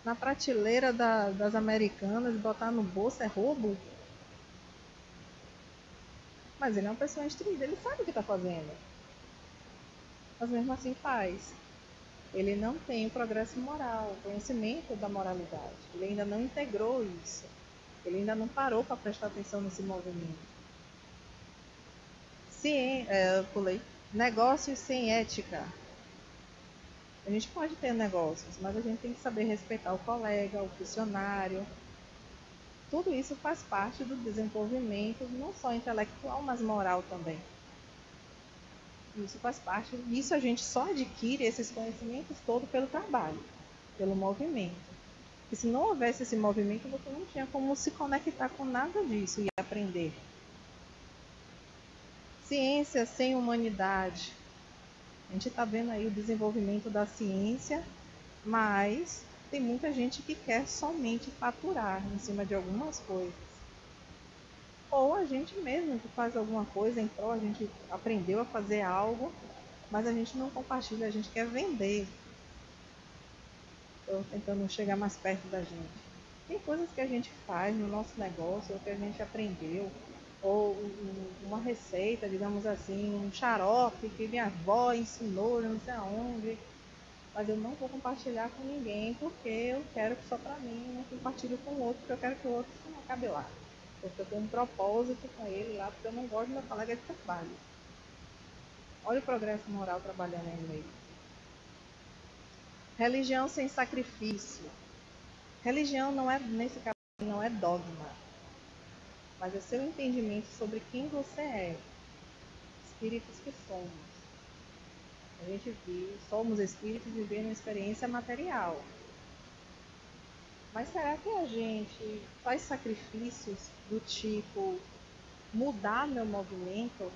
na prateleira das americanas e botar no bolso é roubo. Mas ele é uma pessoa instruída, ele sabe o que está fazendo. Mas mesmo assim faz. Ele não tem o progresso moral, o conhecimento da moralidade. Ele ainda não integrou isso. Ele ainda não parou para prestar atenção nesse movimento. Eu pulei. Negócios sem ética. A gente pode ter negócios, mas a gente tem que saber respeitar o colega, o funcionário. Tudo isso faz parte do desenvolvimento, não só intelectual, mas moral também. Isso faz parte, isso a gente só adquire esses conhecimentos todos pelo trabalho, pelo movimento. E se não houvesse esse movimento, você não tinha como se conectar com nada disso e aprender. Ciência sem humanidade. A gente está vendo aí o desenvolvimento da ciência, mas tem muita gente que quer somente faturar em cima de algumas coisas. Ou a gente mesmo que faz alguma coisa em prol, a gente aprendeu a fazer algo, mas a gente não compartilha, a gente quer vender. Estou tentando chegar mais perto da gente. Tem coisas que a gente faz no nosso negócio, ou que a gente aprendeu, ou uma receita, digamos assim, um xarope que minha avó ensinou, não sei aonde, mas eu não vou compartilhar com ninguém porque eu quero que só para mim, não compartilho com o outro, porque eu quero que o outro não acabe lá. Porque eu tenho um propósito com ele lá, porque eu não gosto do meu colega de trabalho. Olha o progresso moral trabalhando aí no meio. Religião sem sacrifício. Religião não é, nesse caso, não é dogma, mas é seu entendimento sobre quem você é, espíritos que somos. A gente vive, somos espíritos vivendo uma experiência material. Mas será que a gente faz sacrifícios do tipo mudar meu movimento,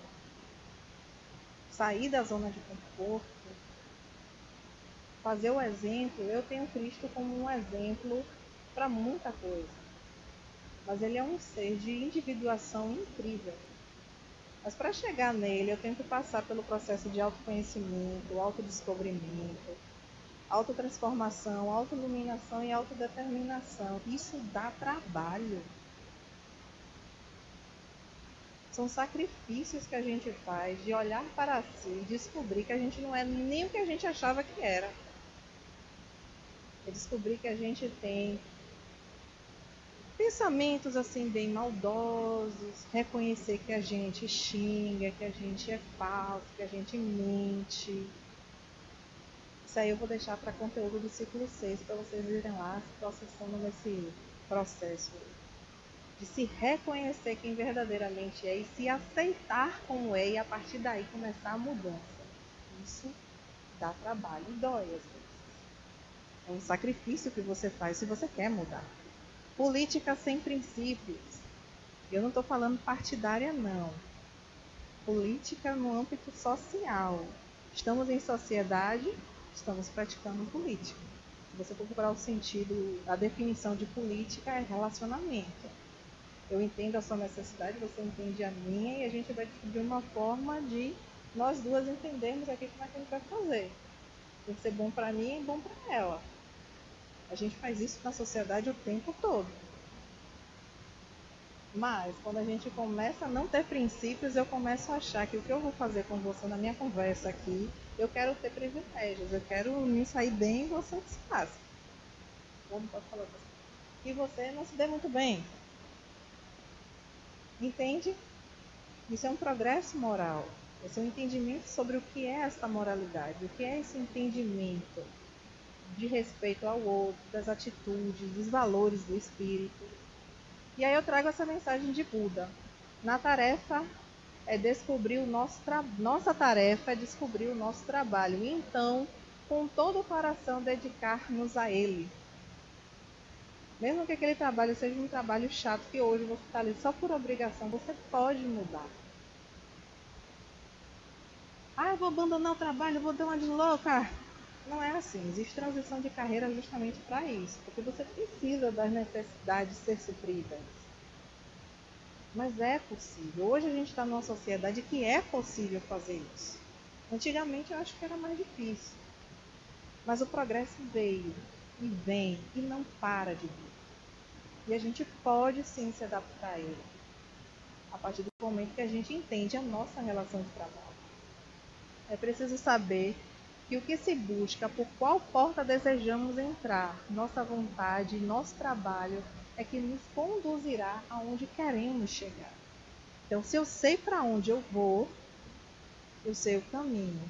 sair da zona de conforto, fazer o exemplo? Eu tenho Cristo como um exemplo para muita coisa, mas ele é um ser de individuação incrível. Mas para chegar nele eu tenho que passar pelo processo de autoconhecimento, autodescobrimento, autotransformação, autoiluminação e autodeterminação. Isso dá trabalho. São sacrifícios que a gente faz de olhar para si e descobrir que a gente não é nem o que a gente achava que era. É descobrir que a gente tem pensamentos assim bem maldosos, reconhecer que a gente xinga, que a gente é falso, que a gente mente. Isso aí eu vou deixar para conteúdo do ciclo 6, para vocês irem lá se processando nesse processo de se reconhecer quem verdadeiramente é e se aceitar como é, e a partir daí começar a mudança. Isso dá trabalho e dói às vezes. É um sacrifício que você faz se você quer mudar. Política sem princípios. Eu não estou falando partidária, não. Política no âmbito social. Estamos em sociedade, estamos praticando política. Se você for procurar o sentido, a definição de política é relacionamento. Eu entendo a sua necessidade, você entende a minha, e a gente vai descobrir uma forma de nós duas entendermos aqui como é que a gente vai fazer. Tem que ser bom para mim e bom para ela. A gente faz isso na sociedade o tempo todo. Mas, quando a gente começa a não ter princípios, eu começo a achar que o que eu vou fazer com você na minha conversa aqui, eu quero ter privilégios, eu quero me sair bem e você se faça. Como pode falar você? E você não se dê muito bem. Entende? Isso é um progresso moral. Esse é um entendimento sobre o que é esta moralidade, o que é esse entendimento de respeito ao outro, das atitudes, dos valores do espírito. E aí eu trago essa mensagem de Buda. Nossa tarefa é descobrir o nosso trabalho. E então, com todo o coração, dedicar-nos a ele. Mesmo que aquele trabalho seja um trabalho chato, que hoje você está ali só por obrigação, você pode mudar. Ah, eu vou abandonar o trabalho, eu vou dar uma de louca. Não é assim. Existe transição de carreira justamente para isso. Porque você precisa das necessidades ser supridas. Mas é possível. Hoje a gente está numa sociedade que é possível fazer isso. Antigamente eu acho que era mais difícil. Mas o progresso veio e vem e não para de vir. E a gente pode sim se adaptar a ele. A partir do momento que a gente entende a nossa relação de trabalho. É preciso saber que o que se busca, por qual porta desejamos entrar, nossa vontade, nosso trabalho, é que nos conduzirá aonde queremos chegar. Então, se eu sei para onde eu vou, eu sei o caminho.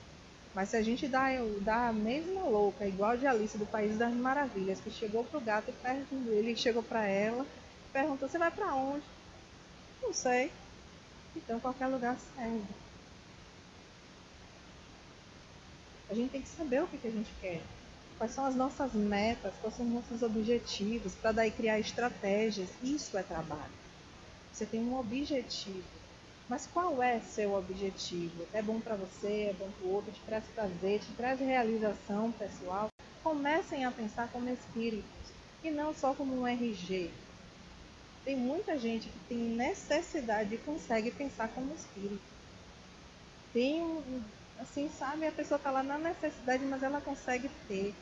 Mas se a gente dá a mesma louca, igual de Alice do País das Maravilhas, que chegou pro gato e perguntou, ele chegou para ela, perguntou: você vai para onde? Não sei. Então, qualquer lugar serve. A gente tem que saber o que a gente quer. Quais são as nossas metas, quais são os nossos objetivos, para daí criar estratégias. Isso é trabalho. Você tem um objetivo. Mas qual é seu objetivo? É bom para você, é bom para o outro, te traz prazer, te traz realização pessoal? Comecem a pensar como espíritos e não só como um RG. Tem muita gente que tem necessidade e consegue pensar como espírito. Tem assim, sabe, a pessoa está lá na necessidade, mas ela consegue ter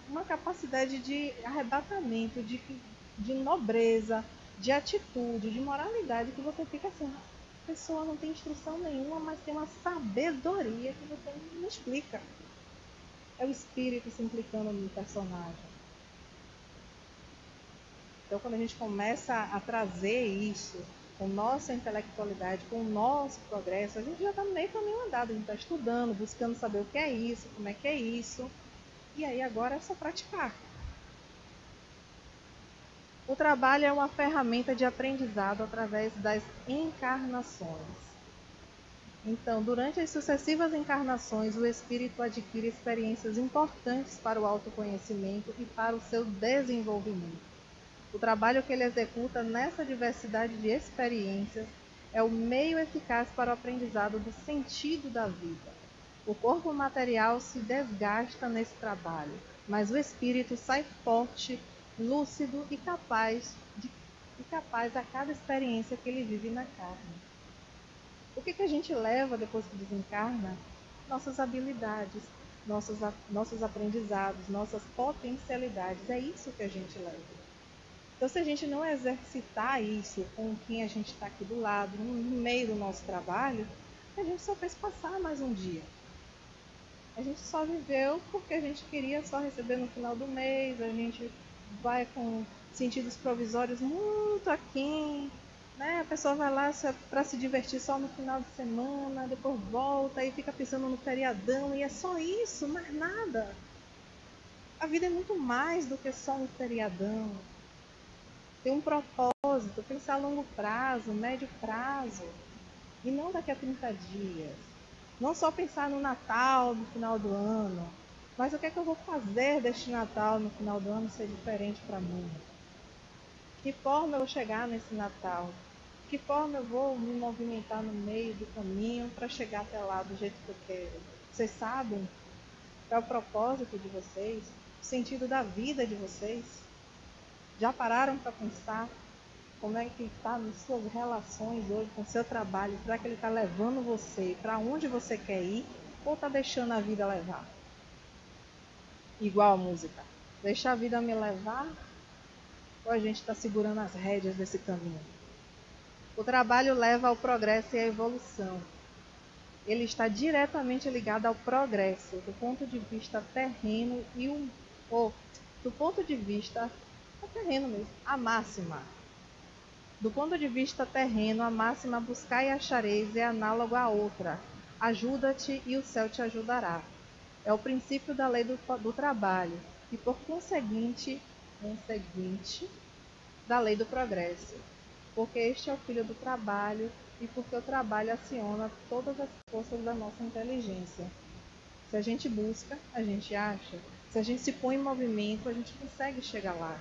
uma capacidade de arrebatamento, de nobreza, de atitude, de moralidade, que você fica assim, a pessoa não tem instrução nenhuma, mas tem uma sabedoria que você não explica. É o espírito se implicando no personagem. Então, quando a gente começa a trazer isso com nossa intelectualidade, com o nosso progresso, a gente já está no meio caminho andado, a gente está estudando, buscando saber o que é isso, como é que é isso, e aí agora é só praticar. O trabalho é uma ferramenta de aprendizado através das encarnações. Então, durante as sucessivas encarnações, o espírito adquire experiências importantes para o autoconhecimento e para o seu desenvolvimento. O trabalho que ele executa nessa diversidade de experiências é o meio eficaz para o aprendizado do sentido da vida. O corpo material se desgasta nesse trabalho, mas o espírito sai forte, lúcido e capaz a cada experiência que ele vive na carne. O que a gente leva depois que desencarna? Nossas habilidades, nossos aprendizados, nossas potencialidades. É isso que a gente leva. Então, se a gente não exercitar isso com quem a gente está aqui do lado, no meio do nosso trabalho, a gente só fez passar mais um dia. A gente só viveu porque a gente queria só receber no final do mês, a gente vai com sentidos provisórios muito aquém, né? A pessoa vai lá para se divertir só no final de semana, depois volta e fica pensando no feriadão, e é só isso, mais nada. A vida é muito mais do que só um feriadão. Tem um propósito, pensar a longo prazo, médio prazo, e não daqui a 30 dias. Não só pensar no Natal, no final do ano, mas o que é que eu vou fazer deste Natal, no final do ano, ser diferente para mim? Que forma eu vou chegar nesse Natal? Que forma eu vou me movimentar no meio do caminho para chegar até lá do jeito que eu quero? Vocês sabem qual é o propósito de vocês? O sentido da vida de vocês? Já pararam para pensar como é que está nas suas relações hoje com o seu trabalho? Será que ele está levando você para onde você quer ir ou está deixando a vida levar? Igual a música. Deixa a vida me levar ou a gente está segurando as rédeas desse caminho? O trabalho leva ao progresso e à evolução. Ele está diretamente ligado ao progresso do ponto de vista terreno e do ponto de vista terreno mesmo, a máxima. Do ponto de vista terreno, a máxima buscar e achareis é análogo à outra. Ajuda-te e o céu te ajudará. É o princípio da lei do trabalho e, por conseguinte, da lei do progresso. Porque este é o filho do trabalho e porque o trabalho aciona todas as forças da nossa inteligência. Se a gente busca, a gente acha. Se a gente se põe em movimento, a gente consegue chegar lá.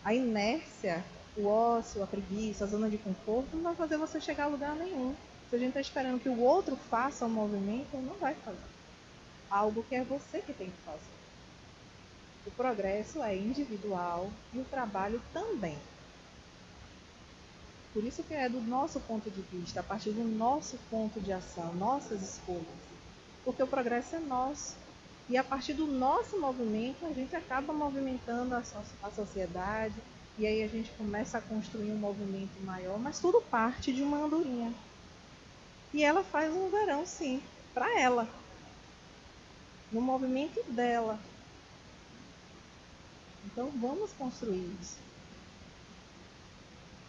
A inércia, o ócio, a preguiça, a zona de conforto não vai fazer você chegar a lugar nenhum. Se a gente está esperando que o outro faça um movimento, não vai fazer. Algo que é você que tem que fazer. O progresso é individual e o trabalho também. Por isso que é do nosso ponto de vista, a partir do nosso ponto de ação, nossas escolhas. Porque o progresso é nosso. E a partir do nosso movimento, a gente acaba movimentando a sociedade. E aí a gente começa a construir um movimento maior. Mas tudo parte de uma andorinha. E ela faz um verão, sim, para ela. No movimento dela. Então vamos construir isso.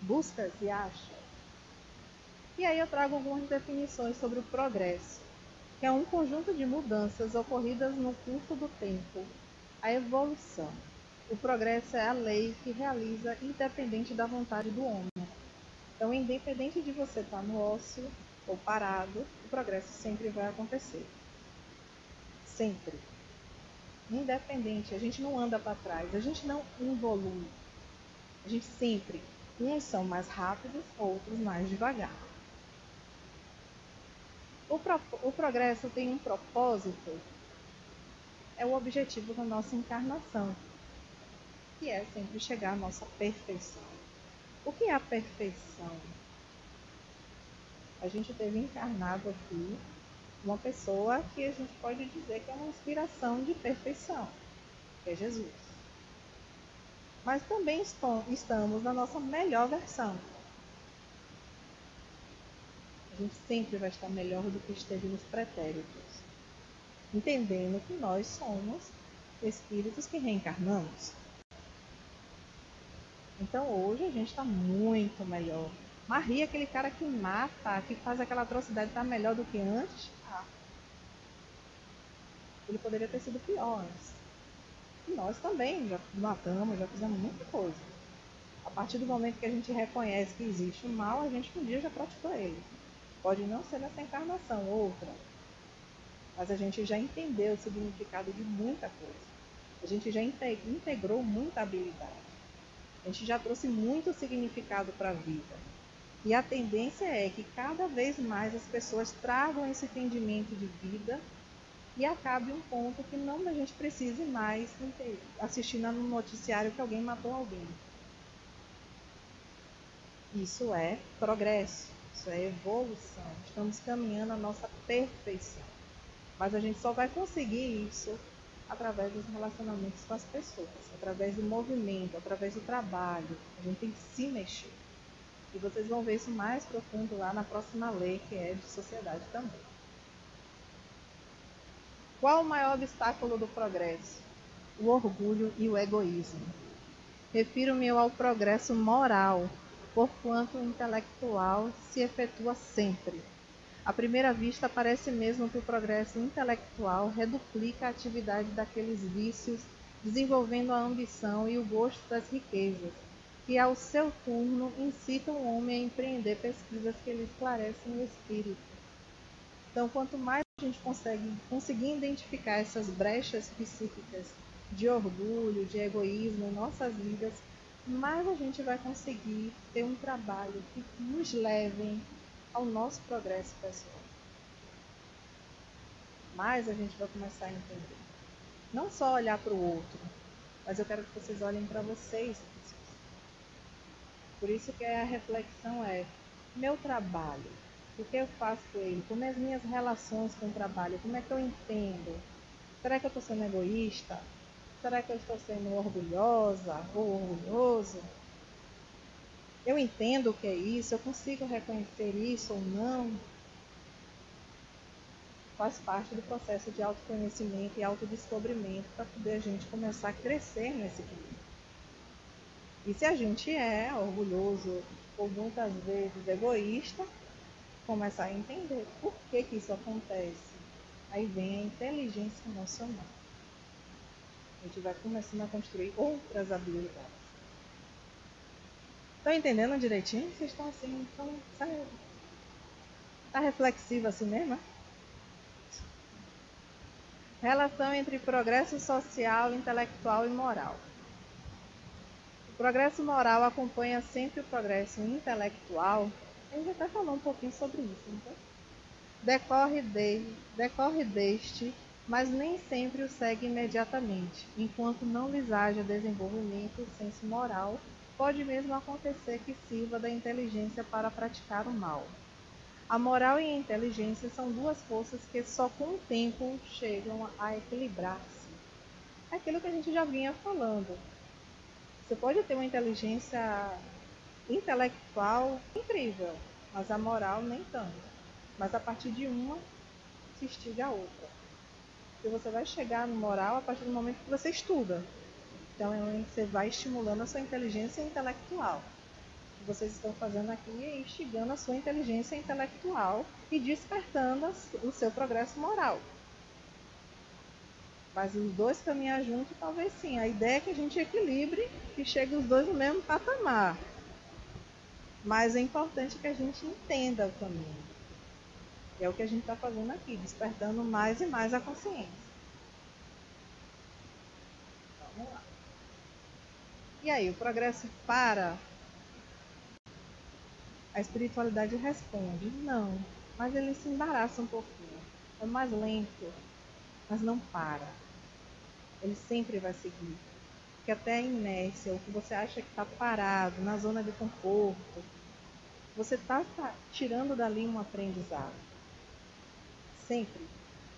Busca e acha. E aí eu trago algumas definições sobre o progresso, que é um conjunto de mudanças ocorridas no curso do tempo, a evolução. O progresso é a lei que realiza independente da vontade do homem. Então, independente de você estar no ócio ou parado, o progresso sempre vai acontecer. Sempre. Independente, a gente não anda para trás, a gente não evolui. A gente sempre, uns são mais rápidos, outros mais devagar. O progresso tem um propósito, é o objetivo da nossa encarnação, que é sempre chegar à nossa perfeição. O que é a perfeição? A gente teve encarnado aqui uma pessoa que a gente pode dizer que é uma inspiração de perfeição, que é Jesus. Mas também estamos na nossa melhor versão. A gente sempre vai estar melhor do que esteve nos pretéritos, entendendo que nós somos espíritos que reencarnamos. Então hoje a gente está muito melhor. Maria, aquele cara que mata, que faz aquela atrocidade, está melhor do que antes? Ele poderia ter sido pior antes. E nós também já matamos, já fizemos muita coisa. A partir do momento que a gente reconhece que existe o mal, a gente um dia já praticou ele. Pode não ser nessa encarnação, outra. Mas a gente já entendeu o significado de muita coisa. A gente já integrou muita habilidade. A gente já trouxe muito significado para a vida. E a tendência é que cada vez mais as pessoas tragam esse entendimento de vida e acabe um ponto que não a gente precise mais assistir no noticiário que alguém matou alguém. Isso é progresso, isso é evolução. Estamos caminhando à nossa perfeição. Mas a gente só vai conseguir isso através dos relacionamentos com as pessoas, através do movimento, através do trabalho. A gente tem que se mexer. E vocês vão ver isso mais profundo lá na próxima lei, que é de sociedade também. Qual o maior obstáculo do progresso? O orgulho e o egoísmo. Refiro-me ao progresso moral, porquanto o intelectual se efetua sempre. À primeira vista, parece mesmo que o progresso intelectual reduplica a atividade daqueles vícios, desenvolvendo a ambição e o gosto das riquezas, que ao seu turno incitam o homem a empreender pesquisas que lhe esclarecem o espírito. Então, quanto mais a gente conseguir identificar essas brechas psíquicas de orgulho, de egoísmo em nossas vidas, mais a gente vai conseguir ter um trabalho que nos leve ao nosso progresso pessoal. Mais a gente vai começar a entender. Não só olhar para o outro, mas eu quero que vocês olhem para vocês. Por isso que a reflexão é: meu trabalho, o que eu faço com ele, como é as minhas relações com o trabalho, como é que eu entendo? Será que eu estou sendo egoísta? Será que eu estou sendo orgulhosa ou orgulhoso? Eu entendo o que é isso? Eu consigo reconhecer isso ou não? Faz parte do processo de autoconhecimento e autodescobrimento para poder a gente começar a crescer nesse equilíbrio. E se a gente é orgulhoso ou muitas vezes egoísta, começar a entender por que isso acontece. Aí vem a inteligência emocional. A gente vai começando a construir outras habilidades. Estão entendendo direitinho? Vocês estão assim, tá reflexivo assim mesmo? Relação entre progresso social, intelectual e moral. O progresso moral acompanha sempre o progresso intelectual. A gente até falou um pouquinho sobre isso, então. Decorre deste, mas nem sempre o segue imediatamente. Enquanto não lhes haja desenvolvimento, o senso moral pode mesmo acontecer que sirva da inteligência para praticar o mal. A moral e a inteligência são duas forças que só com o tempo chegam a equilibrar-se. É aquilo que a gente já vinha falando. Você pode ter uma inteligência intelectual incrível, mas a moral nem tanto. Mas a partir de uma se instiga a outra. E você vai chegar no moral a partir do momento que você estuda. Então você vai estimulando a sua inteligência intelectual. O que vocês estão fazendo aqui é instigando a sua inteligência intelectual e despertando o seu progresso moral. Mas os dois caminhar juntos, talvez sim. A ideia é que a gente equilibre e chegue os dois no mesmo patamar. Mas é importante que a gente entenda o caminho. É o que a gente está fazendo aqui, despertando mais e mais a consciência. Vamos lá. E aí, o progresso para? A espiritualidade responde, não. Mas ele se embaraça um pouquinho. É mais lento, mas não para. Ele sempre vai seguir. Porque até a inércia, o que você acha que está parado, na zona de conforto, você está tirando dali um aprendizado. Sempre.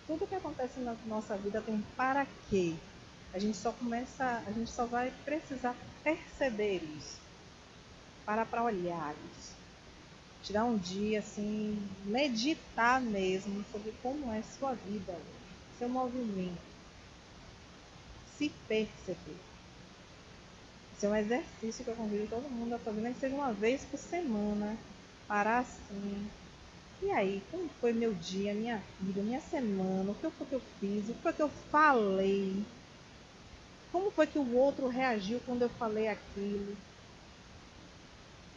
Tudo que acontece na nossa vida tem um para quê. A gente só vai precisar perceber isso. Para olhar isso. Tirar um dia assim, meditar mesmo sobre como é sua vida, seu movimento. Se perceber. Isso é um exercício que eu convido todo mundo a fazer, nem que seja uma vez por semana. Parar assim. E aí, como foi meu dia, minha vida, minha semana? O que foi que eu fiz? O que foi que eu falei? Como foi que o outro reagiu quando eu falei aquilo?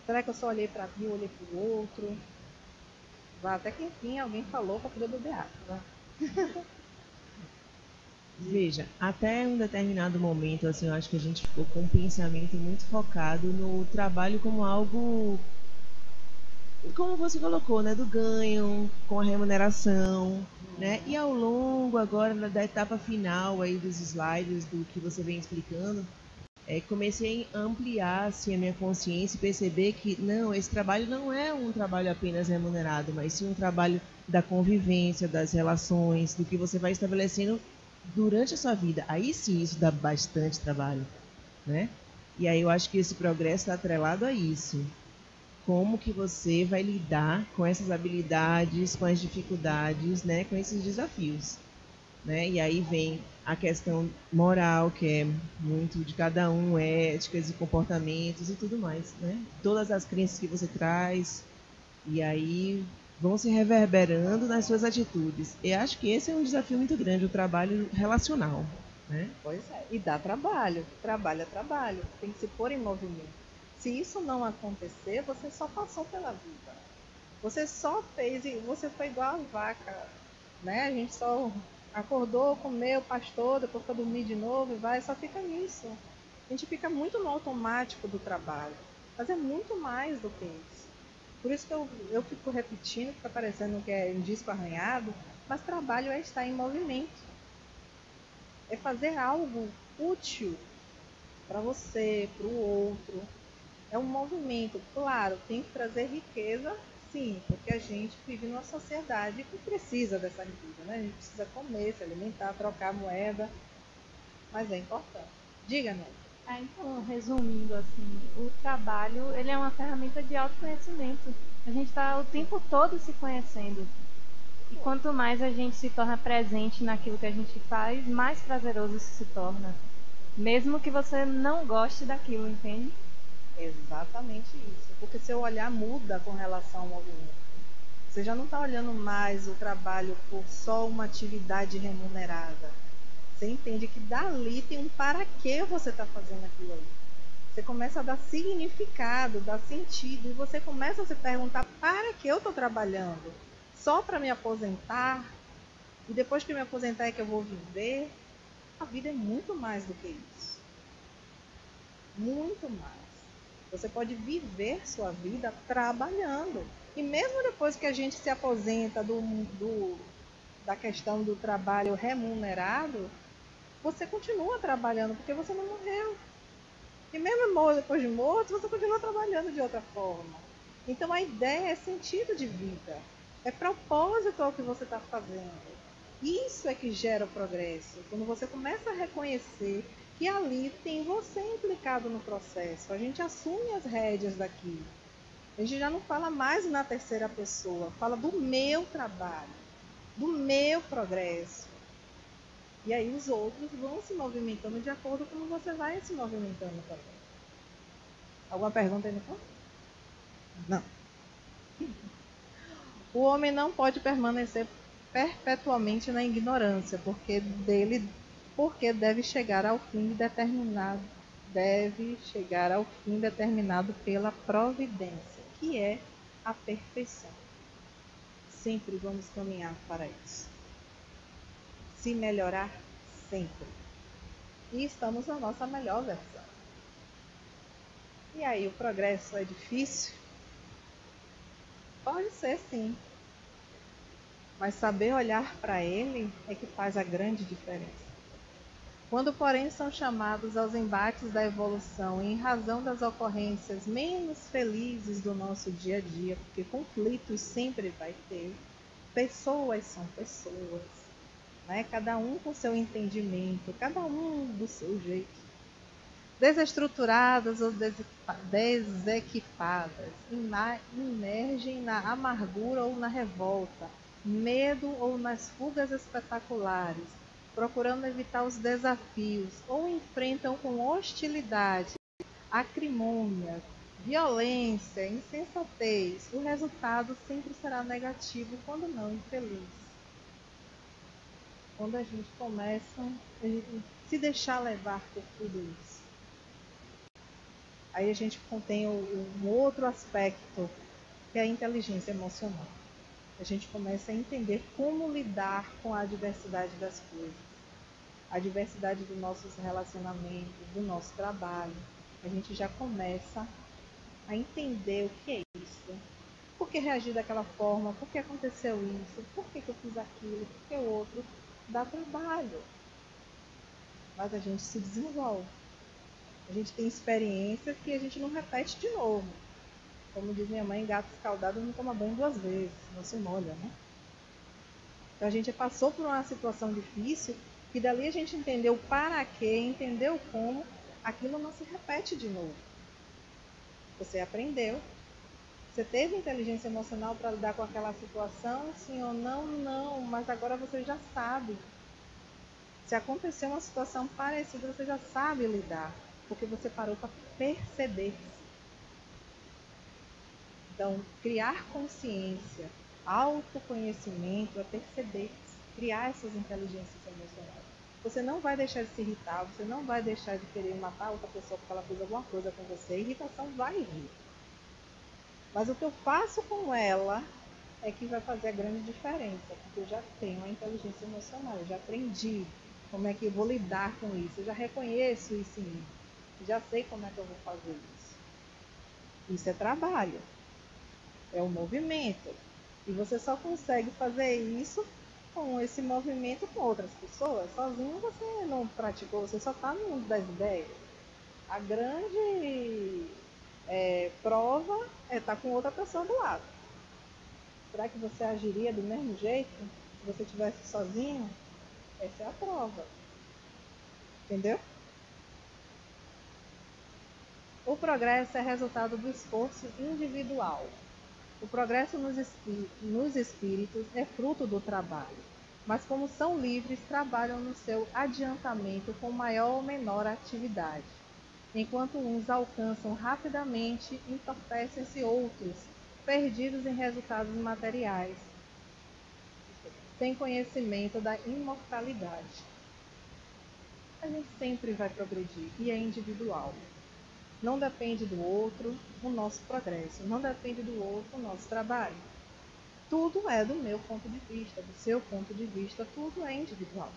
Será que eu só olhei para mim ou olhei para o outro? Até que enfim alguém falou para poder beber água. Veja, até um determinado momento, assim, eu acho que a gente ficou com um pensamento muito focado no trabalho como algo, como você colocou, né, do ganho, com a remuneração, né? E ao longo agora da etapa final aí dos slides, do que você vem explicando, comecei a ampliar assim, a minha consciência e perceber que não, esse trabalho não é um trabalho apenas remunerado, mas sim um trabalho da convivência, das relações, do que você vai estabelecendo durante a sua vida. Aí sim isso dá bastante trabalho, né? E aí eu acho que esse progresso está atrelado a isso. Como que você vai lidar com essas habilidades, com as dificuldades, né, com esses desafios, né? E aí vem a questão moral, que é muito de cada um, éticas e comportamentos e tudo mais, né? Todas as crenças que você traz, e aí vão se reverberando nas suas atitudes. E acho que esse é um desafio muito grande, o trabalho relacional, né? Pois é, e dá trabalho. Trabalho é trabalho, tem que se pôr em movimento. Se isso não acontecer, você só passou pela vida. Você só fez e você foi igual a vaca, né? A gente só acordou, comeu, pastou, depois foi dormir de novo e vai, só fica nisso. A gente fica muito no automático do trabalho. Mas é muito mais do que isso. Por isso que eu fico repetindo, fica parecendo que é um disco arranhado, mas trabalho é estar em movimento. É fazer algo útil para você, para o outro. É um movimento, claro, tem que trazer riqueza, sim, porque a gente vive numa sociedade que precisa dessa riqueza, né? A gente precisa comer, se alimentar, trocar moeda, mas é importante. Diga, Nelly. Então, resumindo assim, o trabalho ele é uma ferramenta de autoconhecimento. A gente está o tempo todo se conhecendo. E quanto mais a gente se torna presente naquilo que a gente faz, mais prazeroso isso se torna. Mesmo que você não goste daquilo, entende? Exatamente isso. Porque seu olhar muda com relação ao movimento. Você já não está olhando mais o trabalho por só uma atividade remunerada. Você entende que dali tem um para que você está fazendo aquilo ali. Você começa a dar significado, dar sentido, e você começa a se perguntar: para que eu estou trabalhando? Só para me aposentar? E depois que me aposentar é que eu vou viver? A vida é muito mais do que isso. muito mais. Você pode viver sua vida trabalhando. E mesmo depois que a gente se aposenta da questão do trabalho remunerado, você continua trabalhando porque você não morreu. E mesmo depois de morto, você continua trabalhando de outra forma. Então a ideia é sentido de vida. É propósito ao que você está fazendo. Isso é que gera o progresso. Quando você começa a reconhecer que ali tem você implicado no processo. A gente assume as rédeas daqui. A gente já não fala mais na terceira pessoa. Fala do meu trabalho, do meu progresso. E aí os outros vão se movimentando de acordo com como você vai se movimentando também. Alguma pergunta aí no fundo? Não. O homem não pode permanecer perpetuamente na ignorância, porque deve chegar ao fim determinado pela providência, que é a perfeição. Sempre vamos caminhar para isso. Se melhorar sempre. E estamos na nossa melhor versão. E aí, o progresso é difícil? Pode ser, sim. Mas saber olhar para ele é que faz a grande diferença. Quando, porém, são chamados aos embates da evolução em razão das ocorrências menos felizes do nosso dia a dia, porque conflitos sempre vai ter, pessoas são pessoas, né? Cada um com seu entendimento, cada um do seu jeito. Desestruturadas ou desequipadas, imergem na amargura ou na revolta, medo ou nas fugas espetaculares, procurando evitar os desafios, ou enfrentam com hostilidade, acrimônia, violência, insensatez, o resultado sempre será negativo, quando não infeliz. Quando a gente começa a se deixar levar por tudo isso. Aí a gente contém um outro aspecto, que é a inteligência emocional. A gente começa a entender como lidar com a diversidade das coisas. A diversidade dos nossos relacionamentos, do nosso trabalho. A gente já começa a entender o que é isso. Por que reagir daquela forma? Por que aconteceu isso? Por que eu fiz aquilo? Por que o outro? Dá trabalho. Mas a gente se desenvolve. A gente tem experiências que a gente não repete de novo. Como diz minha mãe, gato escaldado não toma banho 2 vezes, não se molha, né? Então a gente passou por uma situação difícil, que dali a gente entendeu o para quê, entendeu como, aquilo não se repete de novo. Você aprendeu. Você teve inteligência emocional para lidar com aquela situação? Sim ou não? Não, mas agora você já sabe. Se acontecer uma situação parecida, você já sabe lidar, porque você parou para perceber. Então, criar consciência, autoconhecimento é perceber, criar essas inteligências emocionais. Você não vai deixar de se irritar, você não vai deixar de querer matar outra pessoa porque ela fez alguma coisa com você. A irritação vai vir. Mas o que eu faço com ela é que vai fazer a grande diferença, porque eu já tenho a inteligência emocional, eu já aprendi como é que eu vou lidar com isso, eu já reconheço isso em mim, já sei como é que eu vou fazer isso. Isso é trabalho, é um movimento, e você só consegue fazer isso com esse movimento com outras pessoas. Sozinho você não praticou, você só está no mundo das ideias. A grande prova é estar com outra pessoa do lado. Será que você agiria do mesmo jeito se você estivesse sozinho? Essa é a prova. Entendeu? O progresso é resultado do esforço individual. O progresso nos espíritos é fruto do trabalho, mas como são livres, trabalham no seu adiantamento com maior ou menor atividade. Enquanto uns alcançam rapidamente, entorpecem-se outros, perdidos em resultados materiais, sem conhecimento da imortalidade. A gente sempre vai progredir e é individual. Não depende do outro o nosso progresso, não depende do outro o nosso trabalho. Tudo é do meu ponto de vista, do seu ponto de vista, tudo é individual.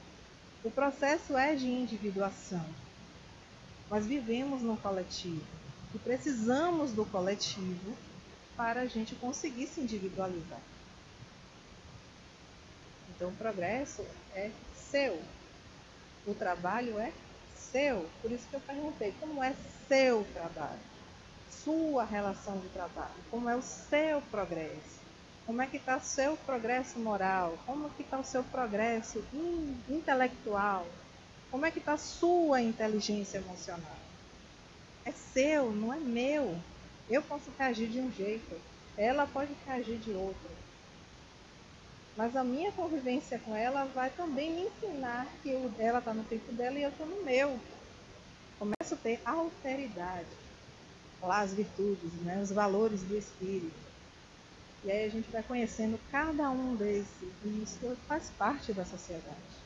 O processo é de individuação. Nós vivemos num coletivo e precisamos do coletivo para a gente conseguir se individualizar. Então o progresso é seu, o trabalho é seu. Por isso que eu perguntei, como é seu trabalho? Sua relação de trabalho, como é o seu progresso? Como é que está o seu progresso moral? Como é que está o seu progresso intelectual? Como é que está a sua inteligência emocional? É seu, não é meu. Eu posso reagir de um jeito, ela pode reagir de outro. Mas a minha convivência com ela vai também me ensinar que ela está no tempo dela e eu estou no meu. Começo a ter alteridade. Lá as virtudes, né? Os valores do espírito. E aí a gente vai conhecendo cada um desses. E isso faz parte da sociedade.